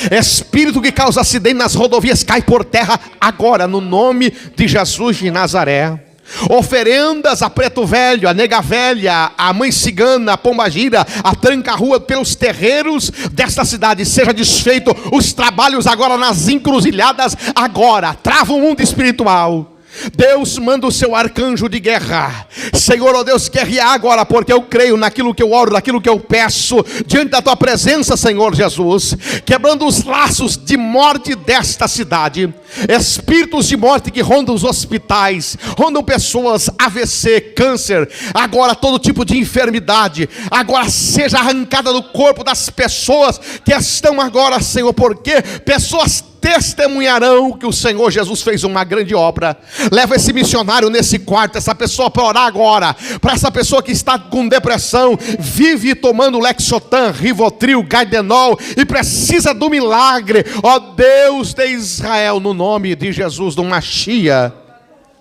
Espírito que causa acidente nas rodovias, cai por terra agora, no nome de Jesus de Nazaré. Oferendas a Preto Velho, a Nega Velha, a Mãe Cigana, a Pombagira, a Tranca-Rua, pelos terreiros desta cidade, seja desfeito os trabalhos agora nas encruzilhadas, agora, trava o mundo espiritual. Deus manda o seu arcanjo de guerra, Senhor, ó Deus, guerrear agora, porque eu creio naquilo que eu oro, naquilo que eu peço, diante da tua presença, Senhor Jesus, quebrando os laços de morte desta cidade, espíritos de morte que rondam os hospitais, rondam pessoas, AVC, câncer, agora todo tipo de enfermidade, agora seja arrancada do corpo das pessoas que estão agora, Senhor, porque pessoas testemunharão que o Senhor Jesus fez uma grande obra. Leva esse missionário nesse quarto, essa pessoa para orar agora, para essa pessoa que está com depressão, vive tomando Lexotan, Rivotril, Gardenol e precisa do milagre. Ó Deus de Israel, no nome de Jesus, do Mashiach,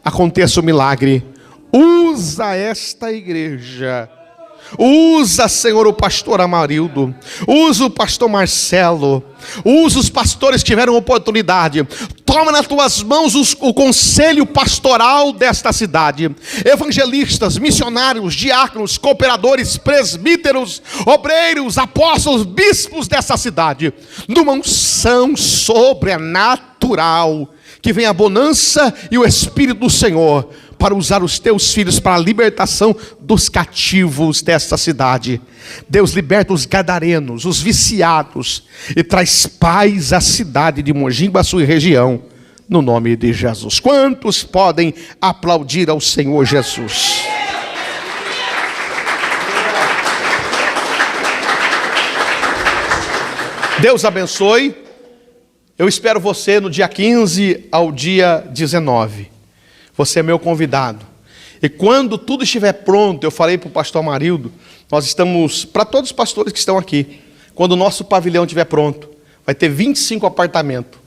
aconteça o milagre. Usa esta igreja Usa, Senhor, o pastor Amarildo. Usa o pastor Marcelo. Usa os pastores que tiveram oportunidade. Toma nas tuas mãos o conselho pastoral desta cidade. Evangelistas, missionários, diáconos, cooperadores, presbíteros, obreiros, apóstolos, bispos dessa cidade. Numa unção sobrenatural. Que venha a bonança e o Espírito do Senhor para usar os teus filhos para a libertação dos cativos desta cidade. Deus, liberta os gadarenos, os viciados, e traz paz à cidade de Mogi Guaçu e região, no nome de Jesus. Quantos podem aplaudir ao Senhor Jesus? Deus abençoe. Eu espero você no dia 15 ao dia 19. Você é meu convidado. E quando tudo estiver pronto, eu falei para o pastor Amarildo, nós estamos, para todos os pastores que estão aqui, quando o nosso pavilhão estiver pronto, vai ter 25 apartamentos.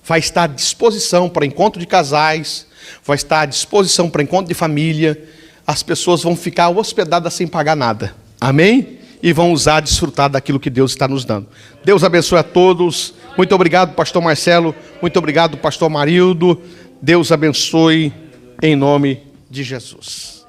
Vai estar à disposição para encontro de casais, vai estar à disposição para encontro de família. As pessoas vão ficar hospedadas sem pagar nada. Amém? E vão usar, desfrutar daquilo que Deus está nos dando. Deus abençoe a todos. Muito obrigado, pastor Marcelo. Muito obrigado, pastor Amarildo. Deus abençoe em nome de Jesus.